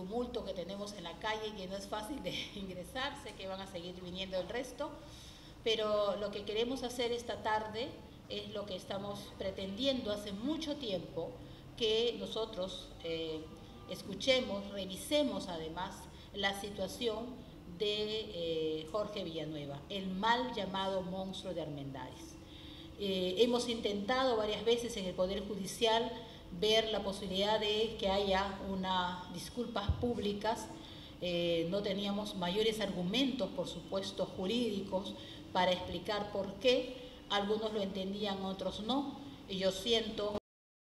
tumulto que tenemos en la calle, que no es fácil de ingresar, sé que van a seguir viniendo el resto, pero lo que queremos hacer esta tarde es lo que estamos pretendiendo hace mucho tiempo, que nosotros escuchemos, revisemos además la situación de Jorge Villanueva, el mal llamado monstruo de Armendáriz. Hemos intentado varias veces en el Poder Judicial ver la posibilidad de que haya unas disculpas públicas. No teníamos mayores argumentos, por supuesto, jurídicos para explicar por qué. Algunos lo entendían, otros no. Y yo siento que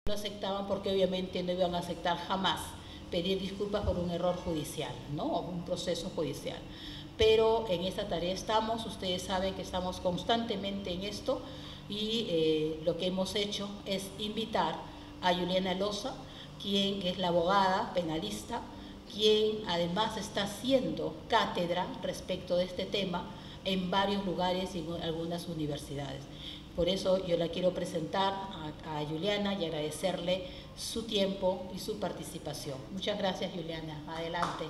no lo aceptaban porque obviamente no iban a aceptar jamás pedir disculpas por un error judicial, ¿no? O un proceso judicial. Pero en esta tarea estamos, ustedes saben que estamos constantemente en esto y lo que hemos hecho es invitar a Juliana Loza, quien es la abogada penalista, quien además está haciendo cátedra respecto de este tema en varios lugares y en algunas universidades. Por eso yo la quiero presentar a Juliana y agradecerle su tiempo y su participación. Muchas gracias, Juliana. Adelante.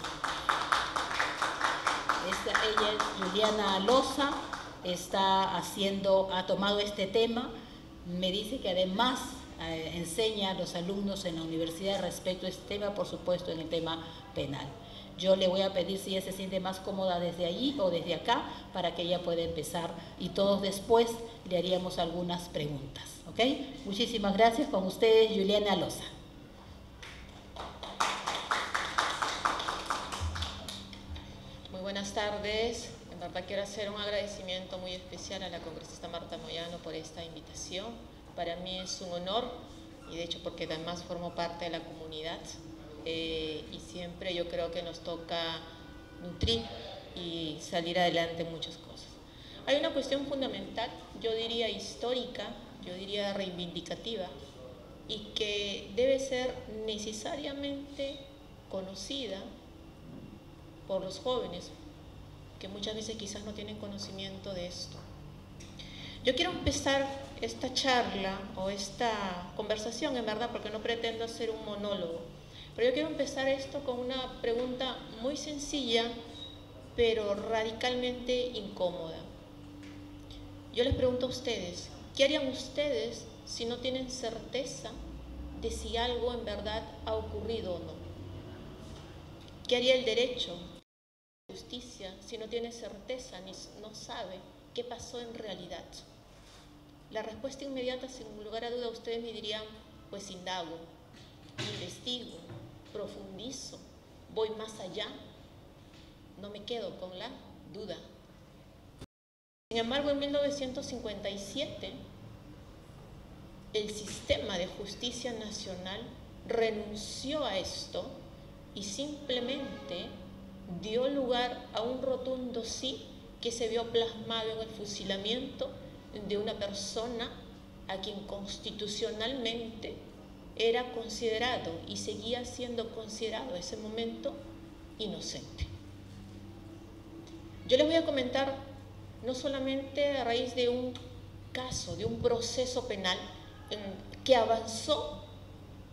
Ella es Juliana Loza, ha tomado este tema, me dice que además enseña a los alumnos en la universidad respecto a este tema, por supuesto en el tema penal. Yo le voy a pedir si ella se siente más cómoda desde allí o desde acá para que ella pueda empezar y todos después le haríamos algunas preguntas, ¿ok? Muchísimas gracias. Con ustedes, Juliana Loza. Muy buenas tardes. En verdad quiero hacer un agradecimiento muy especial a la congresista Marta Moyano por esta invitación. Para mí es un honor y de hecho porque además formo parte de la comunidad y siempre yo creo que nos toca nutrir y salir adelante en muchas cosas. Hay una cuestión fundamental, yo diría histórica, yo diría reivindicativa y que debe ser necesariamente conocida por los jóvenes, que muchas veces quizás no tienen conocimiento de esto. Yo quiero empezar esta charla o esta conversación, en verdad, porque no pretendo hacer un monólogo, pero yo quiero empezar esto con una pregunta muy sencilla, pero radicalmente incómoda. Yo les pregunto a ustedes, ¿qué harían ustedes si no tienen certeza de si algo en verdad ha ocurrido o no? ¿Qué haría el derecho? Justicia si no tiene certeza ni no sabe qué pasó en realidad? La respuesta inmediata, sin lugar a duda, ustedes me dirían, pues indago, investigo, profundizo, voy más allá, no me quedo con la duda. Sin embargo, en 1957, el sistema de justicia nacional renunció a esto y simplemente dio lugar a un rotundo sí que se vio plasmado en el fusilamiento de una persona a quien constitucionalmente era considerado y seguía siendo considerado en ese momento inocente. Yo les voy a comentar no solamente a raíz de un caso, de un proceso penal que avanzó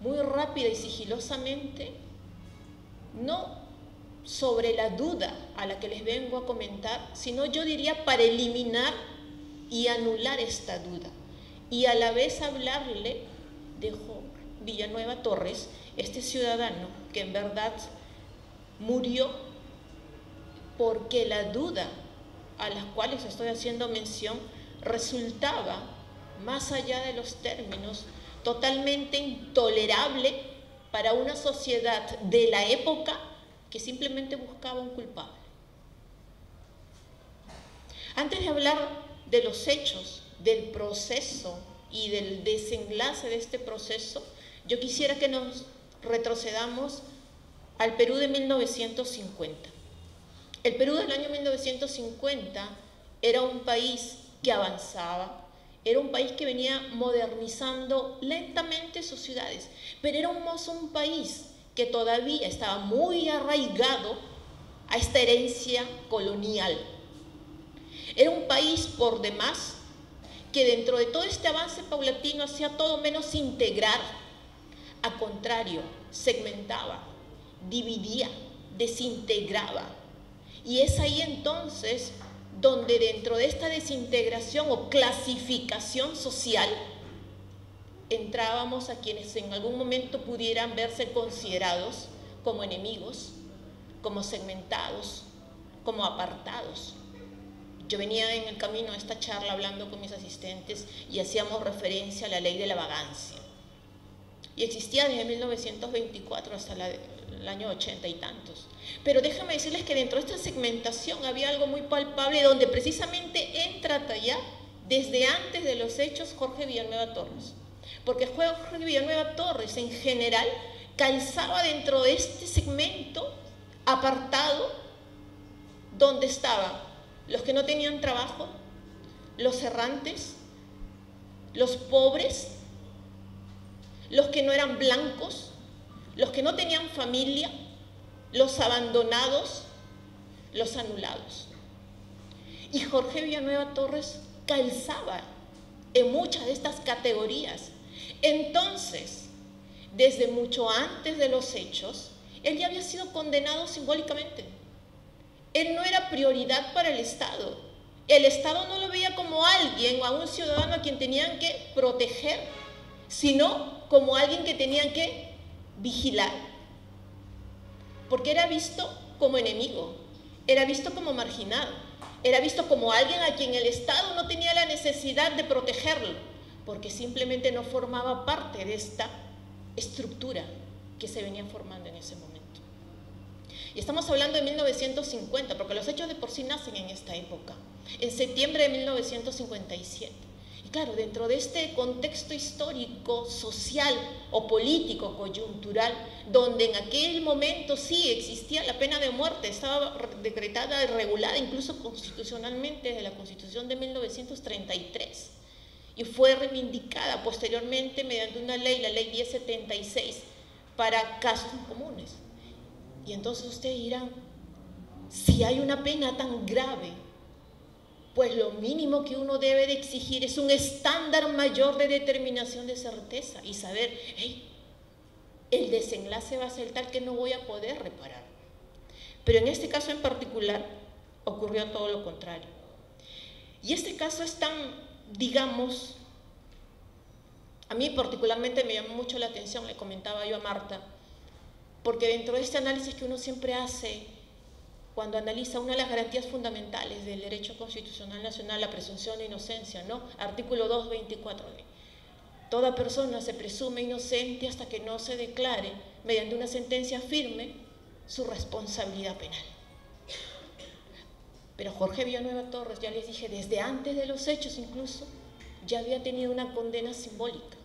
muy rápida y sigilosamente, no sobre la duda a la que les vengo a comentar, sino yo diría para eliminar y anular esta duda y a la vez hablarle de Jorge Villanueva Torres, este ciudadano que en verdad murió porque la duda a las cuales estoy haciendo mención resultaba, más allá de los términos, totalmente intolerable para una sociedad de la época que simplemente buscaba un culpable. Antes de hablar de los hechos, del proceso y del desenlace de este proceso, yo quisiera que nos retrocedamos al Perú de 1950. El Perú del año 1950 era un país que avanzaba, era un país que venía modernizando lentamente sus ciudades, pero era un país que todavía estaba muy arraigado a esta herencia colonial. Era un país por demás que dentro de todo este avance paulatino hacía todo menos integrar, al contrario, segmentaba, dividía, desintegraba. Y es ahí entonces donde dentro de esta desintegración o clasificación social entrábamos a quienes en algún momento pudieran verse considerados como enemigos, como segmentados, como apartados. Yo venía en el camino a esta charla hablando con mis asistentes y hacíamos referencia a la ley de la vagancia. Y existía desde 1924 hasta el año 80 y tantos. Pero déjame decirles que dentro de esta segmentación había algo muy palpable donde precisamente entra a tallar desde antes de los hechos Jorge Villanueva Torres. Porque Jorge Villanueva Torres en general calzaba dentro de este segmento apartado donde estaban los que no tenían trabajo, los errantes, los pobres, los que no eran blancos, los que no tenían familia, los abandonados, los anulados. Y Jorge Villanueva Torres calzaba en muchas de estas categorías. Entonces, desde mucho antes de los hechos, él ya había sido condenado simbólicamente. Él no era prioridad para el Estado. El Estado no lo veía como alguien o a un ciudadano a quien tenían que proteger, sino como alguien que tenían que vigilar. Porque era visto como enemigo, era visto como marginado, era visto como alguien a quien el Estado no tenía la necesidad de protegerlo, porque simplemente no formaba parte de esta estructura que se venía formando en ese momento. Y estamos hablando de 1950, porque los hechos de por sí nacen en esta época, en septiembre de 1957. Y claro, dentro de este contexto histórico, social o político, coyuntural, donde en aquel momento sí existía la pena de muerte, estaba decretada y regulada incluso constitucionalmente desde la Constitución de 1933, y fue reivindicada posteriormente mediante una ley, la ley 1076, para casos comunes. Y entonces ustedes dirán, si hay una pena tan grave, pues lo mínimo que uno debe de exigir es un estándar mayor de determinación de certeza y saber, hey, el desenlace va a ser tal que no voy a poder reparar. Pero en este caso en particular ocurrió todo lo contrario. Y este caso es tan, digamos, a mí particularmente me llamó mucho la atención, le comentaba yo a Marta, porque dentro de este análisis que uno siempre hace cuando analiza una de las garantías fundamentales del derecho constitucional nacional, la presunción de inocencia, ¿no? Artículo 224 de toda persona se presume inocente hasta que no se declare mediante una sentencia firme su responsabilidad penal. Pero Jorge Villanueva Torres, ya les dije, desde antes de los hechos incluso, ya había tenido una condena simbólica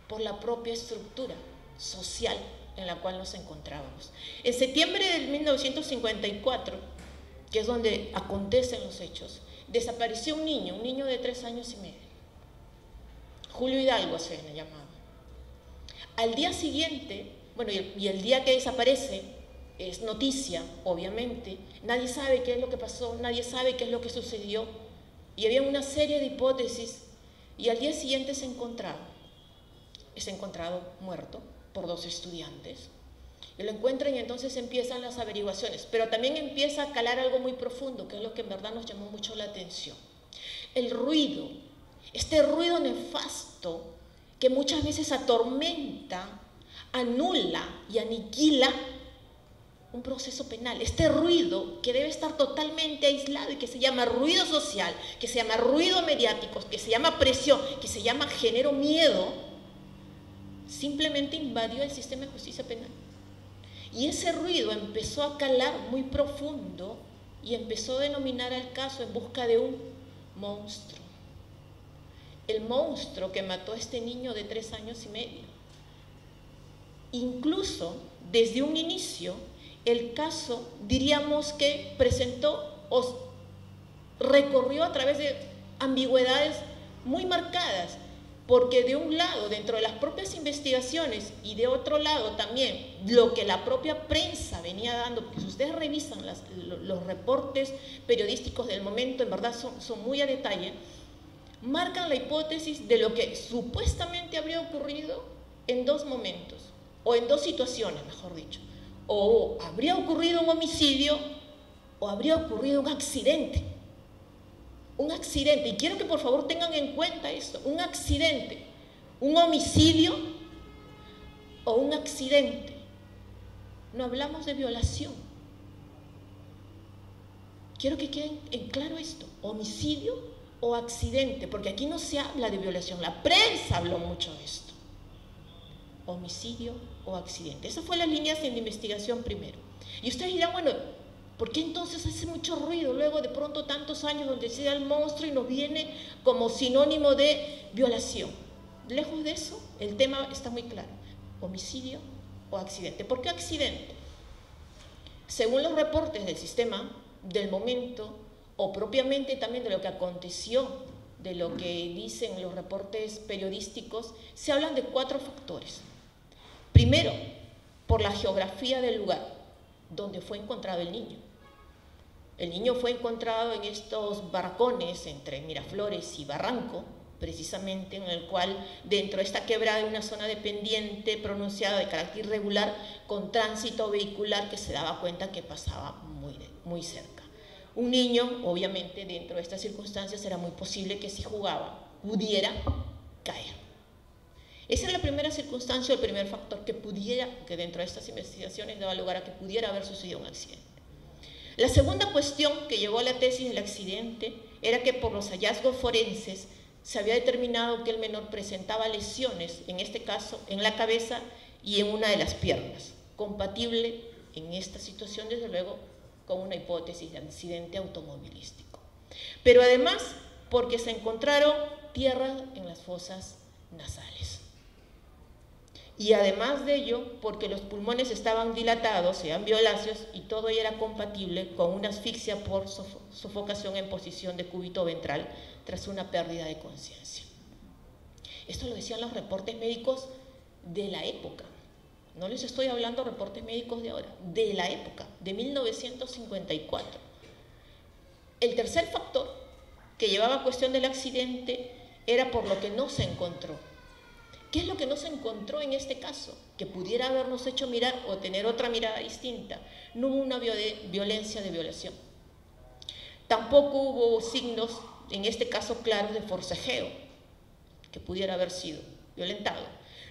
por la propia estructura social en la cual nos encontrábamos. En septiembre de 1954, que es donde acontecen los hechos, desapareció un niño de 3 años y medio. Julio Hidalgo se le llamaba. Al día siguiente, bueno, y el día que desaparece es noticia, obviamente, nadie sabe qué es lo que pasó, nadie sabe qué es lo que sucedió, y había una serie de hipótesis, y al día siguiente es encontrado muerto por 2 estudiantes, y lo encuentran y entonces empiezan las averiguaciones, pero también empieza a calar algo muy profundo, que es lo que en verdad nos llamó mucho la atención. El ruido, este ruido nefasto que muchas veces atormenta, anula y aniquila un proceso penal, este ruido que debe estar totalmente aislado y que se llama ruido social, que se llama ruido mediático, que se llama presión, que se llama género miedo, simplemente invadió el sistema de justicia penal. Y ese ruido empezó a calar muy profundo y empezó a denominar al caso en busca de un monstruo. El monstruo que mató a este niño de 3 años y medio. Incluso, desde un inicio, el caso, diríamos que presentó o recorrió a través de ambigüedades muy marcadas, porque de un lado, dentro de las propias investigaciones, y de otro lado también, lo que la propia prensa venía dando, porque si ustedes revisan los reportes periodísticos del momento, en verdad son muy a detalle, marcan la hipótesis de lo que supuestamente habría ocurrido en 2 momentos, o en 2 situaciones, mejor dicho. o habría ocurrido un homicidio o habría ocurrido un accidente. Un accidente, y quiero que por favor tengan en cuenta esto, un accidente, un homicidio o un accidente. No hablamos de violación. Quiero que quede en claro esto, homicidio o accidente, porque aquí no se habla de violación, la prensa habló mucho de esto. Homicidio o accidente. Esas fueron las líneas de investigación primero. Y ustedes dirán, bueno, ¿por qué entonces hace mucho ruido luego de pronto tantos años donde se da el monstruo y nos viene como sinónimo de violación? Lejos de eso, el tema está muy claro. Homicidio o accidente. ¿Por qué accidente? Según los reportes del sistema, del momento, o propiamente también de lo que aconteció, de lo que dicen los reportes periodísticos, se hablan de 4 factores. Primero, por la geografía del lugar donde fue encontrado el niño. El niño fue encontrado en estos barracones entre Miraflores y Barranco, precisamente en el cual dentro de esta quebrada hay una zona de pendiente pronunciada de carácter irregular con tránsito vehicular que se daba cuenta que pasaba muy cerca. Un niño, obviamente, dentro de estas circunstancias era muy posible que si jugaba pudiera caer. Esa es la primera circunstancia, el primer factor que dentro de estas investigaciones daba lugar a que pudiera haber sucedido un accidente. La segunda cuestión que llevó a la tesis del accidente era que por los hallazgos forenses se había determinado que el menor presentaba lesiones, en este caso en la cabeza y en una de las piernas, compatible en esta situación desde luego con una hipótesis de accidente automovilístico. Pero además porque se encontraron tierra en las fosas nasales. Y además de ello, porque los pulmones estaban dilatados, eran violáceos, y todo era compatible con una asfixia por sofocación en posición de cúbito ventral tras una pérdida de conciencia. Esto lo decían los reportes médicos de la época. No les estoy hablando de reportes médicos de ahora, de la época, de 1954. El tercer factor que llevaba a cuestión del accidente era por lo que no se encontró. ¿Qué es lo que no se encontró en este caso? Que pudiera habernos hecho mirar o tener otra mirada distinta. No hubo una violencia de violación. Tampoco hubo signos, en este caso claros, de forcejeo, que pudiera haber sido violentado.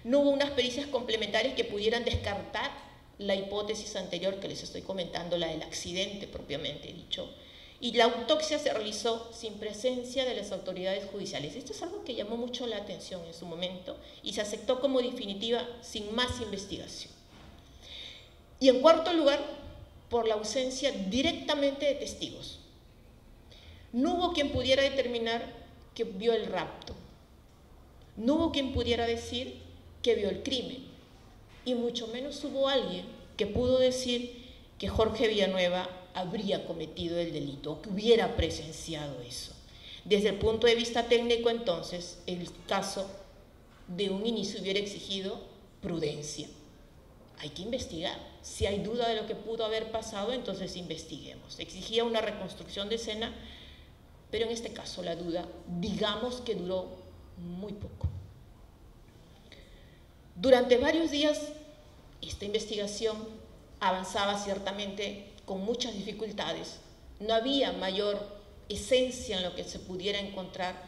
No hubo unas pericias complementarias que pudieran descartar la hipótesis anterior que les estoy comentando, la del accidente propiamente dicho. Y la autopsia se realizó sin presencia de las autoridades judiciales. Esto es algo que llamó mucho la atención en su momento y se aceptó como definitiva sin más investigación. Y en cuarto lugar, por la ausencia directamente de testigos. No hubo quien pudiera determinar que vio el rapto. No hubo quien pudiera decir que vio el crimen. Y mucho menos hubo alguien que pudo decir que Jorge Villanueva habría cometido el delito o que hubiera presenciado eso. Desde el punto de vista técnico, entonces, el caso de un inicio hubiera exigido prudencia. Hay que investigar. Si hay duda de lo que pudo haber pasado, entonces investiguemos. Exigía una reconstrucción de escena, pero en este caso la duda, digamos que duró muy poco. Durante varios días, esta investigación avanzaba ciertamente con muchas dificultades. No había mayor esencia en lo que se pudiera encontrar.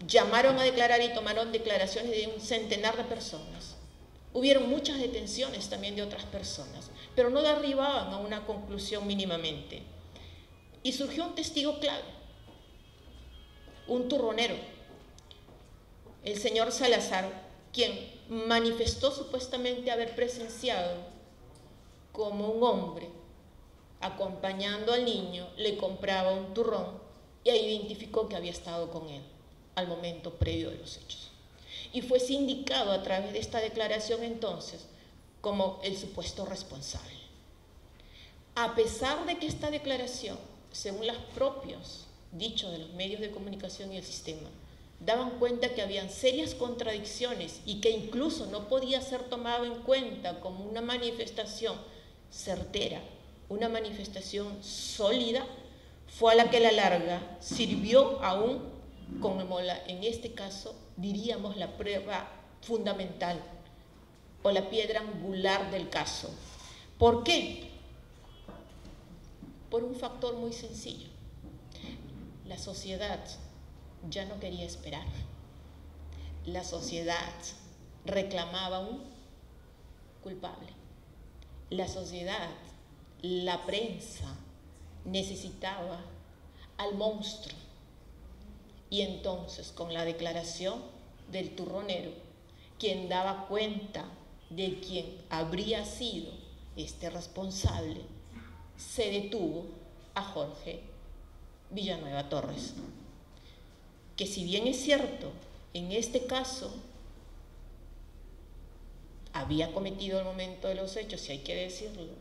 Llamaron a declarar y tomaron declaraciones de un centenar de personas. Hubieron muchas detenciones también de otras personas, pero no arribaban a una conclusión mínimamente. Y surgió un testigo clave, un turronero, el señor Salazar, quien manifestó supuestamente haber presenciado como un hombre acompañando al niño, le compraba un turrón y identificó que había estado con él al momento previo de los hechos. Y fue sindicado a través de esta declaración entonces como el supuesto responsable. A pesar de que esta declaración, según los propios dichos de los medios de comunicación y el sistema, daban cuenta que habían serias contradicciones y que incluso no podía ser tomado en cuenta como una manifestación certera, una manifestación sólida, fue a la que a la larga sirvió aún como en este caso diríamos la prueba fundamental o la piedra angular del caso, ¿Por qué? Por un factor muy sencillo. La sociedad ya no quería esperar. La sociedad reclamaba un culpable. La sociedad, la prensa, necesitaba al monstruo. Y entonces, con la declaración del turronero, quien daba cuenta de quién habría sido este responsable, se detuvo a Jorge Villanueva Torres, que si bien es cierto, en este caso había cometido al momento de los hechos, si hay que decirlo,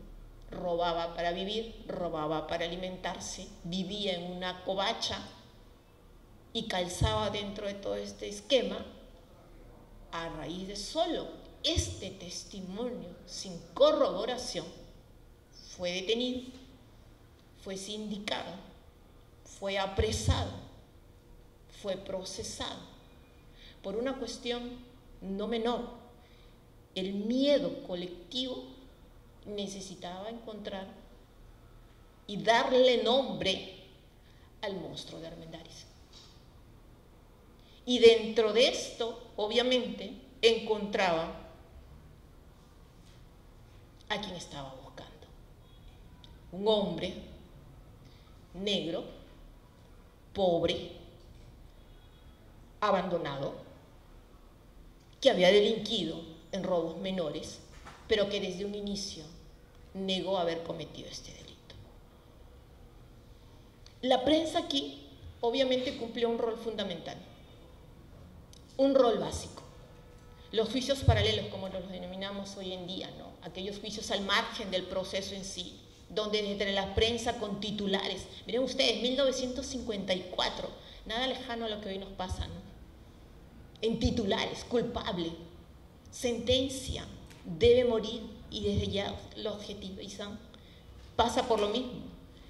robaba para vivir, robaba para alimentarse, vivía en una covacha y calzaba dentro de todo este esquema, a raíz de solo este testimonio sin corroboración, fue detenido, fue sindicado, fue apresado, fue procesado por una cuestión no menor. El miedo colectivo necesitaba encontrar y darle nombre al monstruo de Armendáriz. Y dentro de esto, obviamente, encontraba a quien estaba buscando. Un hombre negro, pobre, abandonado, que había delinquido en robos menores, pero que desde un inicio negó haber cometido este delito. La prensa aquí obviamente cumplió un rol fundamental, un rol básico. Los juicios paralelos, como los denominamos hoy en día, ¿no? Aquellos juicios al margen del proceso en sí, donde desde la prensa con titulares, miren ustedes, 1954, nada lejano a lo que hoy nos pasa, ¿no? En titulares, culpable, sentencia, debe morir, y desde ya lo objetivizan, pasa por lo mismo.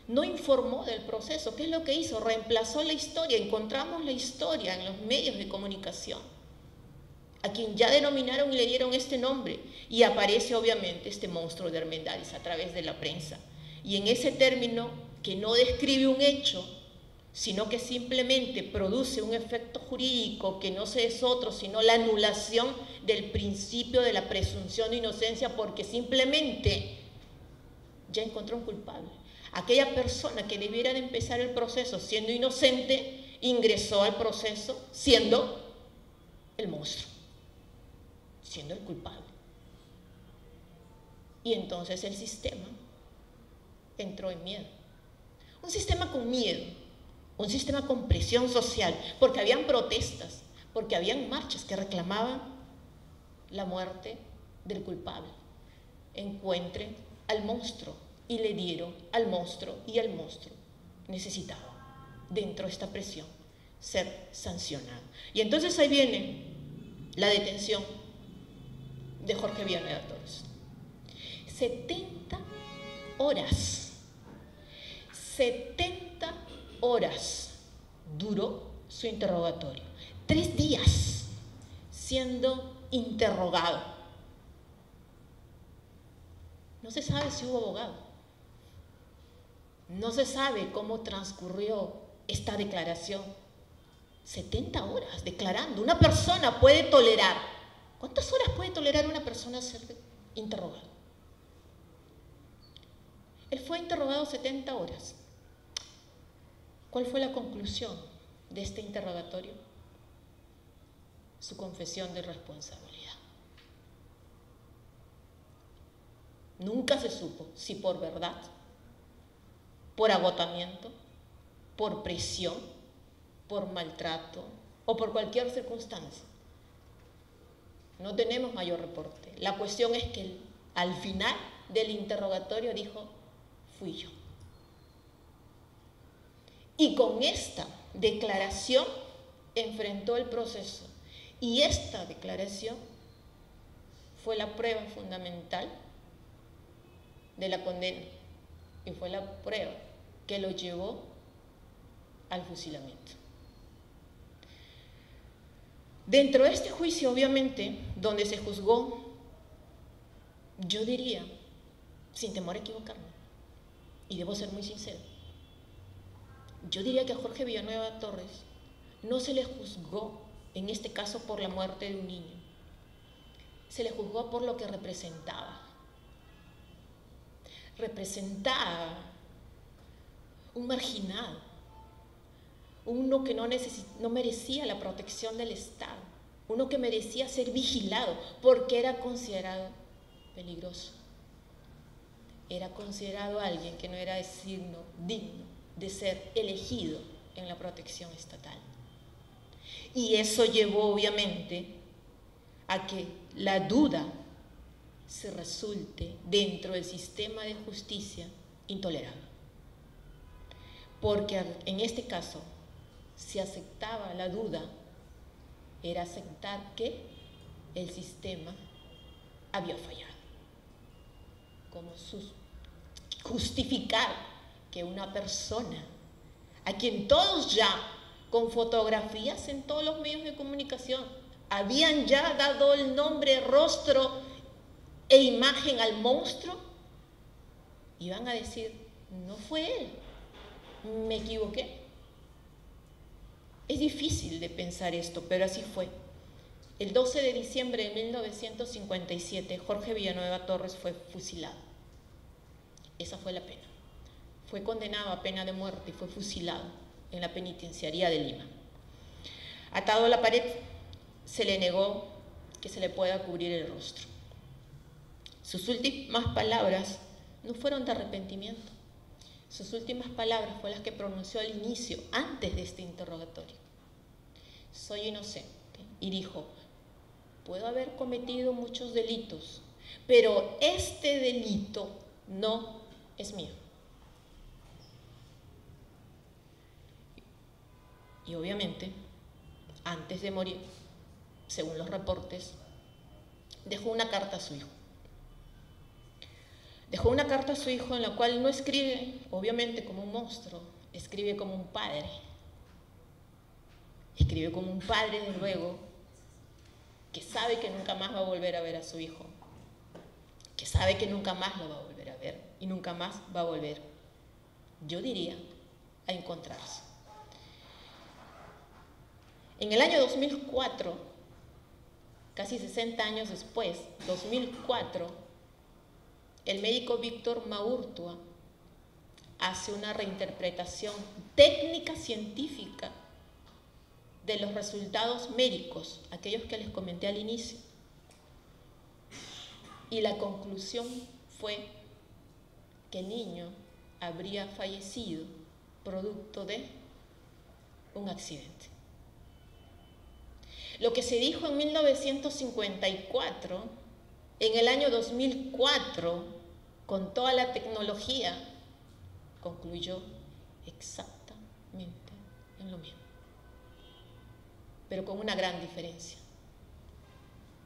No informó del proceso. ¿Qué es lo que hizo? Reemplazó la historia. Encontramos la historia en los medios de comunicación, a quien ya denominaron y le dieron este nombre, y aparece obviamente este monstruo de Armendáriz a través de la prensa. Y en ese término, que no describe un hecho, sino que simplemente produce un efecto jurídico que no es otro, sino la anulación del principio de la presunción de inocencia, porque simplemente ya encontró un culpable. Aquella persona que debiera de empezar el proceso siendo inocente, ingresó al proceso siendo el monstruo, siendo el culpable. Y entonces el sistema entró en miedo. Un sistema con miedo, un sistema con presión social, porque habían protestas, porque habían marchas que reclamaban la muerte del culpable. Encuentren al monstruo, y le dieron al monstruo, y el monstruo necesitaba, dentro de esta presión, ser sancionado. Y entonces ahí viene la detención de Jorge Villanueva Torres. 70 horas. 70 horas duró su interrogatorio. 3 días siendo interrogado. No se sabe si hubo abogado. No se sabe cómo transcurrió esta declaración. 70 horas declarando. Una persona puede tolerar. ¿Cuántas horas puede tolerar una persona ser interrogada? Él fue interrogado 70 horas. ¿Cuál fue la conclusión de este interrogatorio? Su confesión de responsabilidad. Nunca se supo si por verdad, por agotamiento, por presión, por maltrato o por cualquier circunstancia. No tenemos mayor reporte. La cuestión es que él, al final del interrogatorio, dijo: fui yo. Y con esta declaración enfrentó el proceso. Y esta declaración fue la prueba fundamental de la condena. Y fue la prueba que lo llevó al fusilamiento. Dentro de este juicio, obviamente, donde se juzgó, yo diría, sin temor a equivocarme. Y debo ser muy sincero. Yo diría que a Jorge Villanueva Torres no se le juzgó, en este caso, por la muerte de un niño. Se le juzgó por lo que representaba. Representaba un marginado, uno que no merecía la protección del Estado, uno que merecía ser vigilado porque era considerado peligroso. Era considerado alguien que no era digno de ser elegido en la protección estatal. Y eso llevó obviamente a que la duda se resulte dentro del sistema de justicia intolerable. Porque en este caso, si aceptaba la duda, era aceptar que el sistema había fallado. Como justificar que una persona, a quien todos ya, con fotografías en todos los medios de comunicación, habían ya dado el nombre, rostro e imagen al monstruo, iban a decir, no fue él, me equivoqué. Es difícil de pensar esto, pero así fue. El 12 de diciembre de 1957, Jorge Villanueva Torres fue fusilado. Esa fue la pena. Fue condenado a pena de muerte y fue fusilado en la penitenciaría de Lima. Atado a la pared, se le negó que se le pueda cubrir el rostro. Sus últimas palabras no fueron de arrepentimiento. Sus últimas palabras fueron las que pronunció al inicio, antes de este interrogatorio. Soy inocente. Y dijo, puedo haber cometido muchos delitos, pero este delito no es mío. Y obviamente, antes de morir, según los reportes, dejó una carta a su hijo. Dejó una carta a su hijo en la cual no escribe, obviamente, como un monstruo, escribe como un padre. Escribe como un padre, de luego, que sabe que nunca más va a volver a ver a su hijo, que sabe que nunca más lo va a volver a ver y nunca más va a volver, yo diría, a encontrarse. En el año 2004, casi 60 años después, 2004, el médico Víctor Maurtua hace una reinterpretación técnica científica de los resultados médicos, aquellos que les comenté al inicio. Y la conclusión fue que el niño habría fallecido producto de un accidente. Lo que se dijo en 1954, en el año 2004, con toda la tecnología, concluyó exactamente en lo mismo. Pero con una gran diferencia.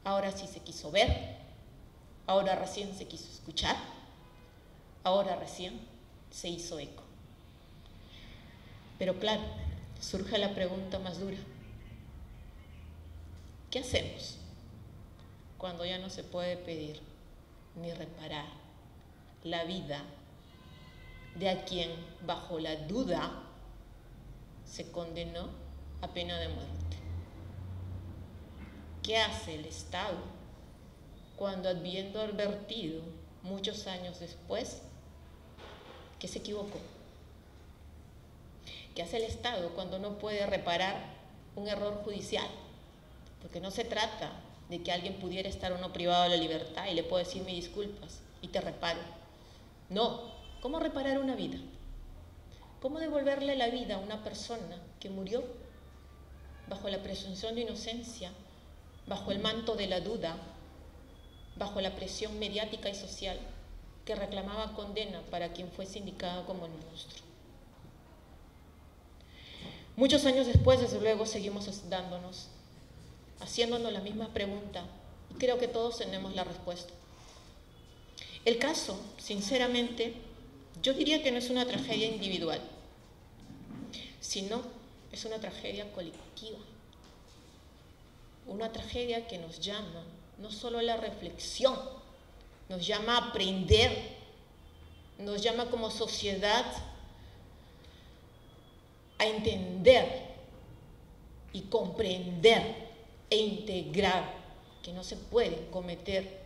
Ahora sí se quiso ver, ahora recién se quiso escuchar, ahora recién se hizo eco. Pero claro, surge la pregunta más dura. ¿Qué hacemos cuando ya no se puede pedir ni reparar la vida de a quien bajo la duda se condenó a pena de muerte? ¿Qué hace el Estado cuando, habiendo advertido muchos años después que se equivocó? ¿Qué hace el Estado cuando no puede reparar un error judicial? Porque no se trata de que alguien pudiera estar o no privado de la libertad y le puedo decir mis disculpas y te reparo. No, ¿cómo reparar una vida? ¿Cómo devolverle la vida a una persona que murió bajo la presunción de inocencia, bajo el manto de la duda, bajo la presión mediática y social que reclamaba condena para quien fuese indicado como el monstruo? Muchos años después, desde luego, seguimos haciéndonos la misma pregunta, y creo que todos tenemos la respuesta. El caso, sinceramente, yo diría que no es una tragedia individual, sino es una tragedia colectiva. Una tragedia que nos llama no solo a la reflexión, nos llama a aprender nos llama como sociedad a entender y comprender e integrar que no se puede cometer.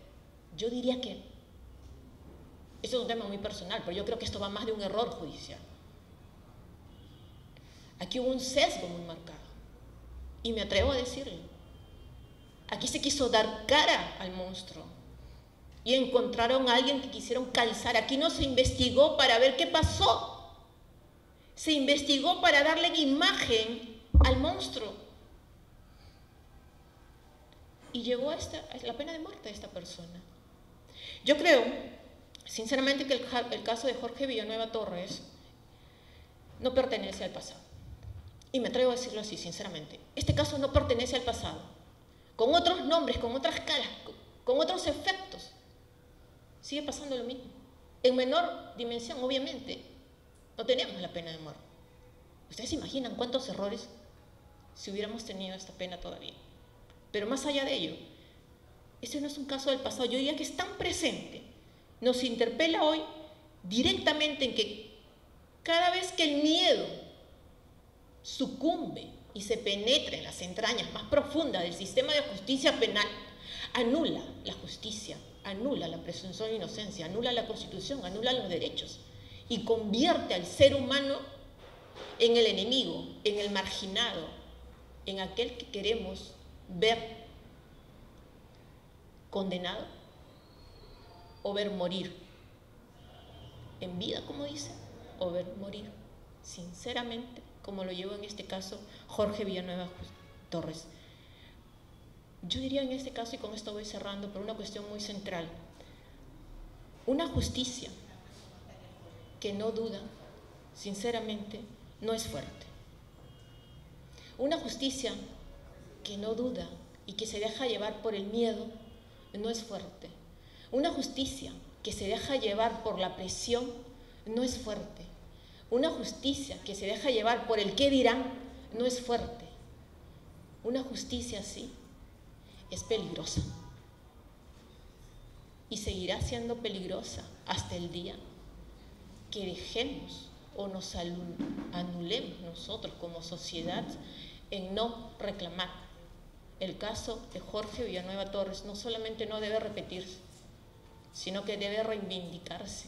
Yo diría que esto es un tema muy personal, pero yo creo que esto va más de un error judicial. Aquí hubo un sesgo muy marcado, y me atrevo a decirlo. Aquí se quiso dar cara al monstruo y encontraron a alguien que quisieron calzar. Aquí no se investigó para ver qué pasó. Se investigó para darle imagen al monstruo. Y llegó a la pena de muerte de esta persona. Yo creo, sinceramente, que el caso de Jorge Villanueva Torres no pertenece al pasado. Y me atrevo a decirlo así, sinceramente. Este caso no pertenece al pasado. Con otros nombres, con otras caras, con otros efectos. Sigue pasando lo mismo. En menor dimensión, obviamente. No tenemos la pena de muerte. ¿Ustedes se imaginan cuántos errores si hubiéramos tenido esta pena todavía? Pero más allá de ello, este no es un caso del pasado. Yo diría que es tan presente. Nos interpela hoy directamente en que cada vez que el miedo sucumbe y se penetra en las entrañas más profundas del sistema de justicia penal, anula la justicia, anula la presunción de inocencia, anula la Constitución, anula los derechos y convierte al ser humano en el enemigo, en el marginado, en aquel que queremos ver condenado o ver morir en vida, como dice, o ver morir sinceramente, como lo llevó en este caso Jorge Villanueva Torres. Yo diría en este caso, y con esto voy cerrando, por una cuestión muy central, una justicia que no duda, sinceramente, no es fuerte. Una justicia que no duda y que se deja llevar por el miedo no es fuerte. Una justicia que se deja llevar por la presión no es fuerte. Una justicia que se deja llevar por el qué dirán no es fuerte. Una justicia así es peligrosa y seguirá siendo peligrosa hasta el día que dejemos o nos anulemos nosotros como sociedad en no reclamar. El caso de Jorge Villanueva Torres no solamente no debe repetirse, sino que debe reivindicarse.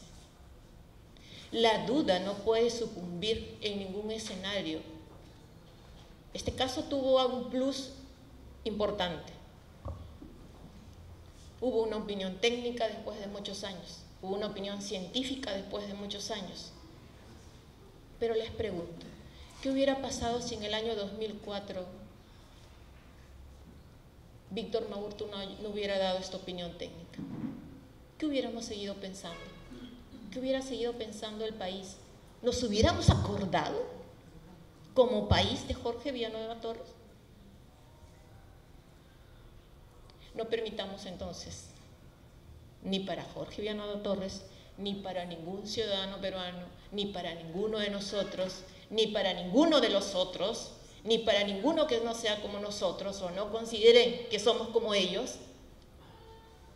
La duda no puede sucumbir en ningún escenario. Este caso tuvo un plus importante. Hubo una opinión técnica después de muchos años, hubo una opinión científica después de muchos años. Pero les pregunto, ¿qué hubiera pasado si en el año 2004 Víctor Maburto no hubiera dado esta opinión técnica? ¿Qué hubiéramos seguido pensando? ¿Qué hubiera seguido pensando el país? ¿Nos hubiéramos acordado como país de Jorge Villanueva Torres? No permitamos entonces, ni para Jorge Villanueva Torres, ni para ningún ciudadano peruano, ni para ninguno de nosotros, ni para ninguno de los otros, ni para ninguno que no sea como nosotros o no considere que somos como ellos,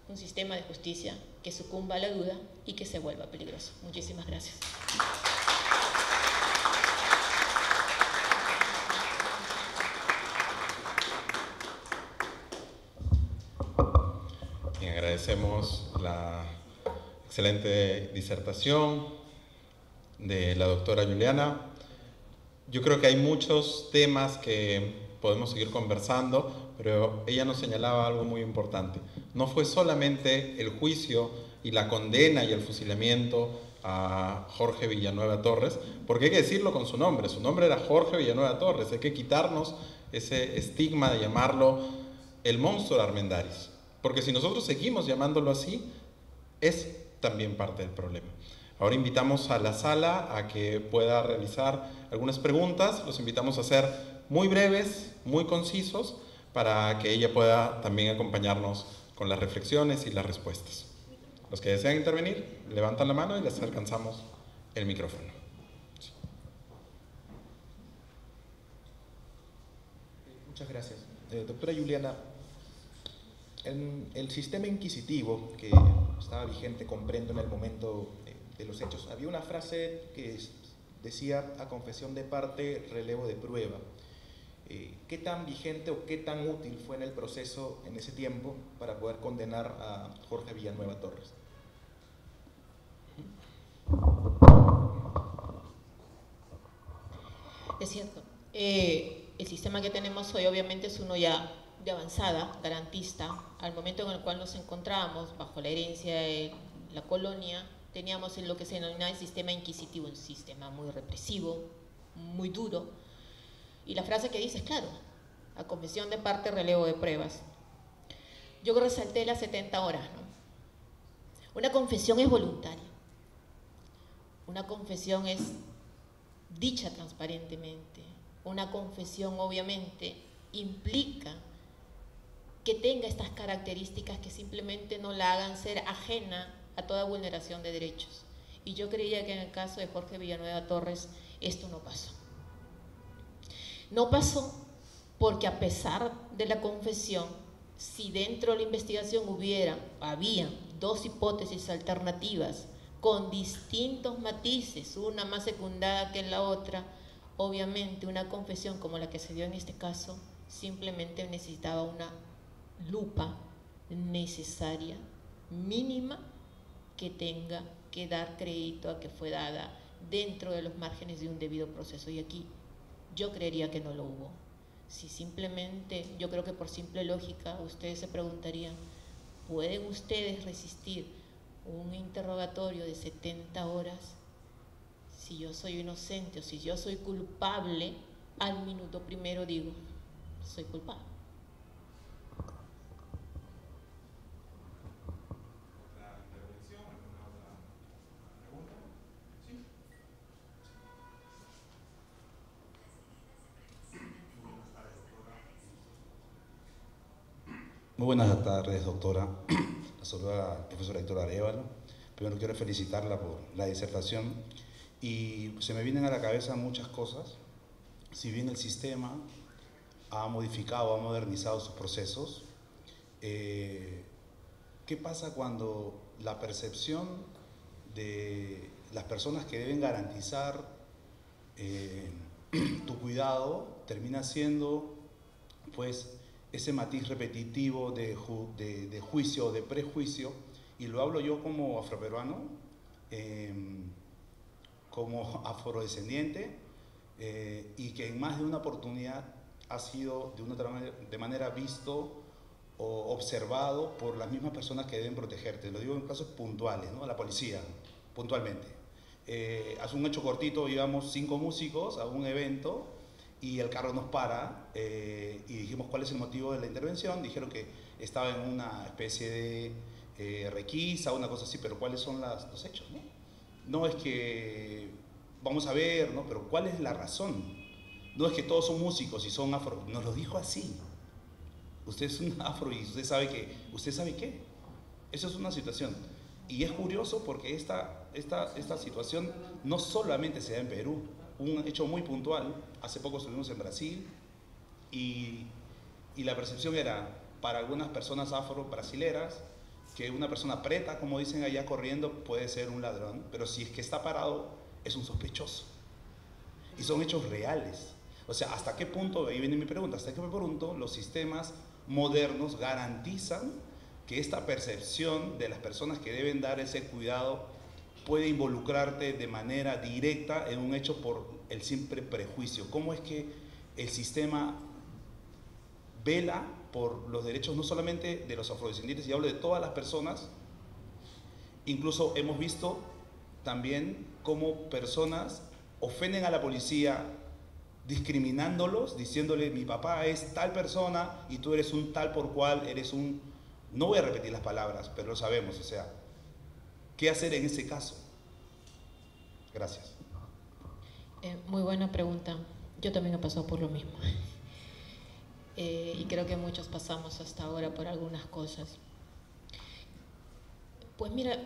un sistema de justicia que sucumba a la duda y que se vuelva peligroso. Muchísimas gracias. Bien, agradecemos la excelente disertación de la doctora Juliana. Yo creo que hay muchos temas que podemos seguir conversando, pero ella nos señalaba algo muy importante. No fue solamente el juicio y la condena y el fusilamiento a Jorge Villanueva Torres, porque hay que decirlo con su nombre era Jorge Villanueva Torres, hay que quitarnos ese estigma de llamarlo el monstruo de Armendáriz, porque si nosotros seguimos llamándolo así, es también parte del problema. Ahora invitamos a la sala a que pueda realizar algunas preguntas, los invitamos a ser muy breves, muy concisos, para que ella pueda también acompañarnos con las reflexiones y las respuestas. Los que desean intervenir, levantan la mano y les alcanzamos el micrófono. Sí. Muchas gracias. Doctora Juliana, el sistema inquisitivo que estaba vigente, comprendo, en el momento de los hechos. Había una frase que decía: a confesión de parte, relevo de prueba. ¿Qué tan vigente o qué tan útil fue en el proceso en ese tiempo para poder condenar a Jorge Villanueva Torres? Es cierto. El sistema que tenemos hoy obviamente es uno ya de avanzada, garantista. Al momento en el cual nos encontrábamos bajo la herencia de la colonia, teníamos en lo que se denominaba el sistema inquisitivo, un sistema muy represivo, muy duro. Y la frase que dice es claro: a confesión de parte, relevo de pruebas. Yo resalté las 70 horas, ¿no? Una confesión es voluntaria. Una confesión es dicha transparentemente. Una confesión obviamente implica que tenga estas características que simplemente no la hagan ser ajena a toda vulneración de derechos. Y yo creía que en el caso de Jorge Villanueva Torres esto no pasó. No pasó porque, a pesar de la confesión, si dentro de la investigación había dos hipótesis alternativas con distintos matices, una más secundada que la otra, obviamente una confesión como la que se dio en este caso simplemente necesitaba una lupa necesaria, mínima, que tenga que dar crédito a que fue dada dentro de los márgenes de un debido proceso. Y aquí yo creería que no lo hubo. Si simplemente, yo creo que por simple lógica, ustedes se preguntarían: ¿pueden ustedes resistir un interrogatorio de 70 horas? Si yo soy inocente o si yo soy culpable, al minuto primero digo: soy culpable. Muy buenas tardes, doctora. La saluda la profesora Héctor Arévalo. Primero quiero felicitarla por la disertación y se me vienen a la cabeza muchas cosas. Si bien el sistema ha modificado, ha modernizado sus procesos, ¿qué pasa cuando la percepción de las personas que deben garantizar tu cuidado termina siendo, pues, ese matiz repetitivo de juicio, de prejuicio? Y lo hablo yo como afroperuano, como afrodescendiente, y que en más de una oportunidad ha sido de manera visto o observado por las mismas personas que deben protegerte. Lo digo en casos puntuales, ¿no? La policía, puntualmente. Hace un hecho cortito, íbamos 5 músicos a un evento y el carro nos para y dijimos: ¿cuál es el motivo de la intervención? Dijeron que estaba en una especie de requisa, una cosa así, pero ¿cuáles son los hechos? No es que vamos a ver, ¿no? Pero ¿cuál es la razón? No es que todos son músicos y son afro. Nos lo dijo así: usted es un afro y usted sabe que, ¿usted sabe qué? Esa es una situación. Y es curioso porque esta situación no solamente se da en Perú. Un hecho muy puntual, hace poco estuvimos en Brasil y la percepción era, para algunas personas afro-brasileras, que una persona preta, como dicen allá, corriendo puede ser un ladrón, pero si es que está parado es un sospechoso. Y son hechos reales. O sea, ¿hasta qué punto, ahí viene mi pregunta, hasta qué punto los sistemas modernos garantizan que esta percepción de las personas que deben dar ese cuidado puede involucrarte de manera directa en un hecho por el simple prejuicio? ¿Cómo es que el sistema vela por los derechos no solamente de los afrodescendientes, y hablo de todas las personas? Incluso hemos visto también cómo personas ofenden a la policía discriminándolos, diciéndole: mi papá es tal persona y tú eres un tal por cual, eres un... No voy a repetir las palabras, pero lo sabemos. O sea, ¿qué hacer en ese caso? Gracias. Muy buena pregunta. Yo también he pasado por lo mismo. Y creo que muchos pasamos hasta ahora por algunas cosas. Pues mira,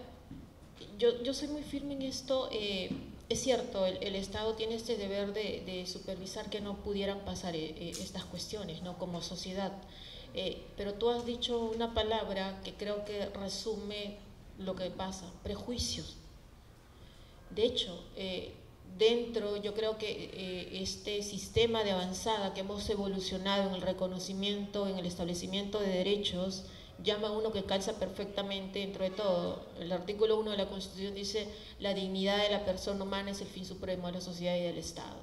yo soy muy firme en esto. Es cierto, el Estado tiene este deber de supervisar que no pudieran pasar estas cuestiones, ¿no? Como sociedad. Pero tú has dicho una palabra que creo que resume lo que pasa: prejuicios. De hecho, dentro, yo creo que este sistema de avanzada que hemos evolucionado en el reconocimiento, en el establecimiento de derechos, llama a uno que calza perfectamente dentro de todo. El artículo 1 de la Constitución dice: la dignidad de la persona humana es el fin supremo de la sociedad y del Estado.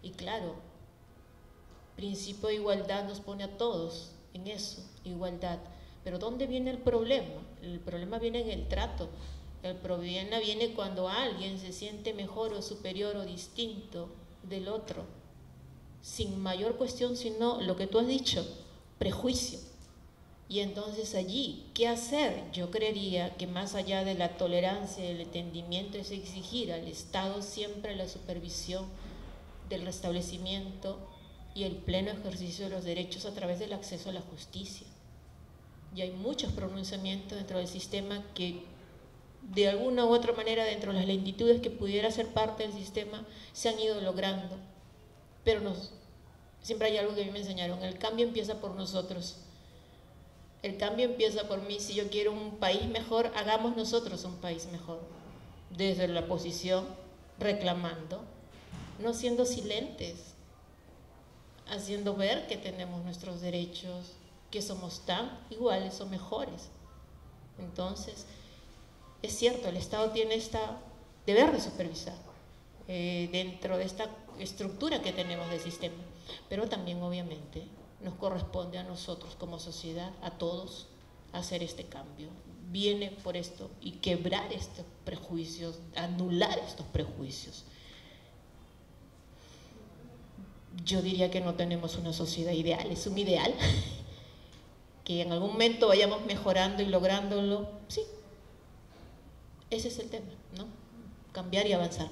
Y claro, principio de igualdad nos pone a todos en eso, igualdad. Pero ¿dónde viene el problema? El problema viene en el trato. El problema viene cuando alguien se siente mejor o superior o distinto del otro, sin mayor cuestión, sino lo que tú has dicho, prejuicio. Y entonces allí, ¿qué hacer? Yo creería que más allá de la tolerancia y el entendimiento es exigir al Estado siempre la supervisión del restablecimiento y el pleno ejercicio de los derechos a través del acceso a la justicia. Y hay muchos pronunciamientos dentro del sistema que de alguna u otra manera, dentro de las lentitudes que pudiera ser parte del sistema, se han ido logrando. Pero siempre hay algo que a mí me enseñaron: el cambio empieza por nosotros. El cambio empieza por mí. Si yo quiero un país mejor, hagamos nosotros un país mejor. Desde la posición, reclamando, no siendo silentes, haciendo ver que tenemos nuestros derechos, que somos tan iguales o mejores. Entonces, es cierto, el Estado tiene deber de supervisar dentro de esta estructura que tenemos del sistema, pero también obviamente nos corresponde a nosotros como sociedad, a todos, hacer este cambio. Viene por esto y quebrar estos prejuicios, anular estos prejuicios. Yo diría que no tenemos una sociedad ideal, es un ideal. Que en algún momento vayamos mejorando y lográndolo, sí. Ese es el tema, ¿no? Cambiar y avanzar.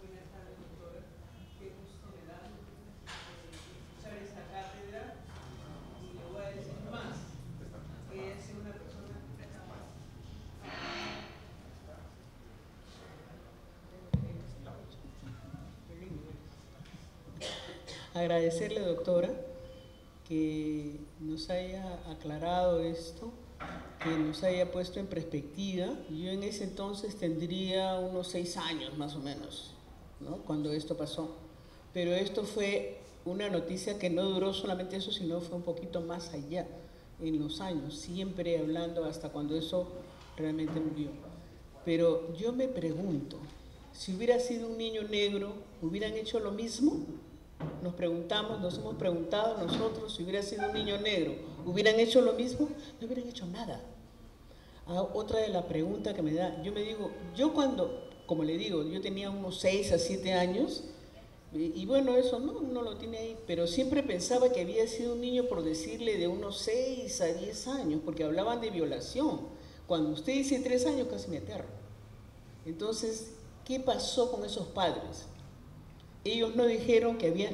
Buenas tardes, doctora. Qué gusto me da escuchar esta cátedra, y le voy a decir más. Ella es una persona agradecerle, doctora, que nos haya aclarado esto, que nos haya puesto en perspectiva. Yo en ese entonces tendría unos 6 años más o menos, ¿no?, cuando esto pasó. Pero esto fue una noticia que no duró solamente eso, sino fue un poquito más allá en los años, siempre hablando hasta cuando eso realmente murió. Pero yo me pregunto, si hubiera sido un niño negro, ¿hubieran hecho lo mismo? Nos preguntamos, nos hemos preguntado nosotros, si hubiera sido un niño negro, ¿hubieran hecho lo mismo? No hubieran hecho nada. Otra de las preguntas que me da, yo me digo, yo cuando, como le digo, yo tenía unos 6 a 7 años, y bueno, eso no lo tiene ahí, pero siempre pensaba que había sido un niño, por decirle, de unos 6 a 10 años, porque hablaban de violación. Cuando usted dice 3 años, casi me aterro. Entonces, ¿qué pasó con esos padres? Ellos no dijeron que había,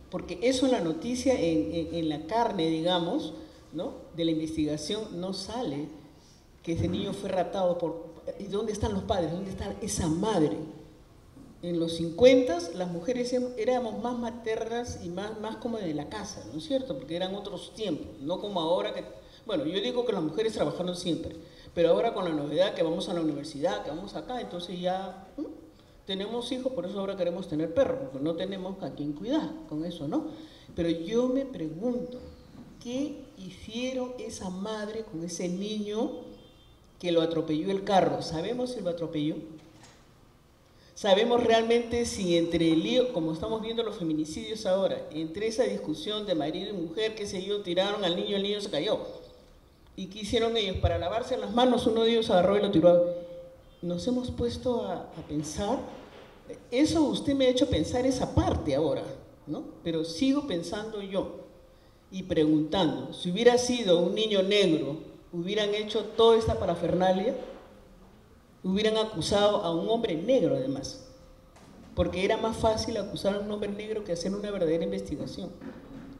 porque eso en la noticia, en la carne, digamos, ¿no?, de la investigación, no sale que ese niño fue raptado por... ¿Y dónde están los padres? ¿Dónde está esa madre? En los 50 las mujeres éramos más maternas y más como de la casa, ¿no es cierto? Porque eran otros tiempos, no como ahora que... Bueno, yo digo que las mujeres trabajaron siempre, pero ahora con la novedad que vamos a la universidad, que vamos acá, entonces ya... tenemos hijos, por eso ahora queremos tener perros, porque no tenemos a quien cuidar con eso, ¿no? Pero yo me pregunto, ¿qué hicieron esa madre con ese niño que lo atropelló el carro? ¿Sabemos si lo atropelló? ¿Sabemos realmente si entre el lío, como estamos viendo los feminicidios ahora, entre esa discusión de marido y mujer, qué sé yo, tiraron al niño, el niño se cayó? ¿Y qué hicieron ellos? Para lavarse las manos, uno de ellos agarró y lo tiró. Nos hemos puesto a pensar, eso usted me ha hecho pensar esa parte ahora, ¿no? Pero sigo pensando yo y preguntando, si hubiera sido un niño negro, ¿hubieran hecho toda esta parafernalia? Hubieran acusado a un hombre negro además, porque era más fácil acusar a un hombre negro que hacer una verdadera investigación.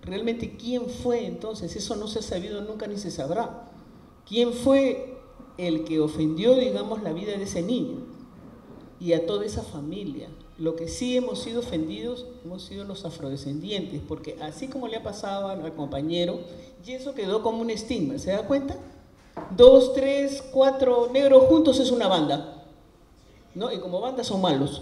Realmente, ¿quién fue entonces? Eso no se ha sabido nunca ni se sabrá. ¿Quién fue el que ofendió, digamos, la vida de ese niño y a toda esa familia? Lo que sí hemos sido ofendidos hemos sido los afrodescendientes, porque así como le ha pasado al compañero, y eso quedó como un estigma, ¿se da cuenta? 2, 3, 4 negros juntos es una banda, ¿no? Y como banda son malos.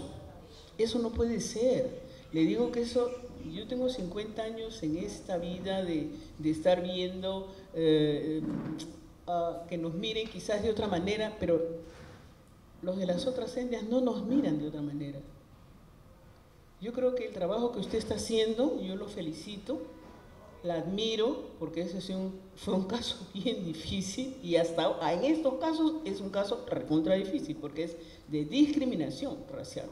Eso no puede ser. Le digo que eso, yo tengo 50 años en esta vida de estar viendo que nos miren quizás de otra manera, pero los de las otras etnias no nos miran de otra manera. Yo creo que el trabajo que usted está haciendo, yo lo felicito, la admiro, porque ese fue un caso bien difícil, y hasta en estos casos es un caso recontra difícil, porque es de discriminación racial,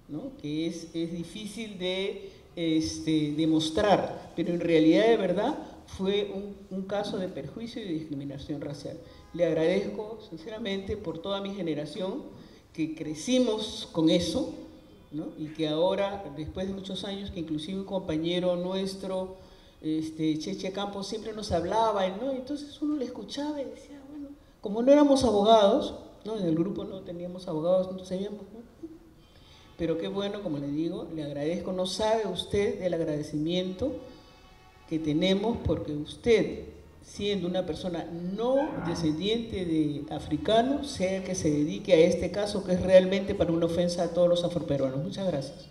¿no? Que es difícil de demostrar, pero en realidad de verdad fue un caso de perjuicio y de discriminación racial. Le agradezco sinceramente por toda mi generación que crecimos con eso, ¿no? Y que ahora, después de muchos años, que inclusive un compañero nuestro, Cheche Campos, siempre nos hablaba, ¿no? Entonces uno le escuchaba y decía, bueno, como no éramos abogados, ¿no? En el grupo no teníamos abogados, no sabíamos, ¿no? Pero qué bueno, como le digo, le agradezco. No sabe usted del agradecimiento que tenemos porque usted, siendo una persona no descendiente de africano, sea el que se dedique a este caso, que es realmente para una ofensa a todos los afroperuanos. Muchas gracias.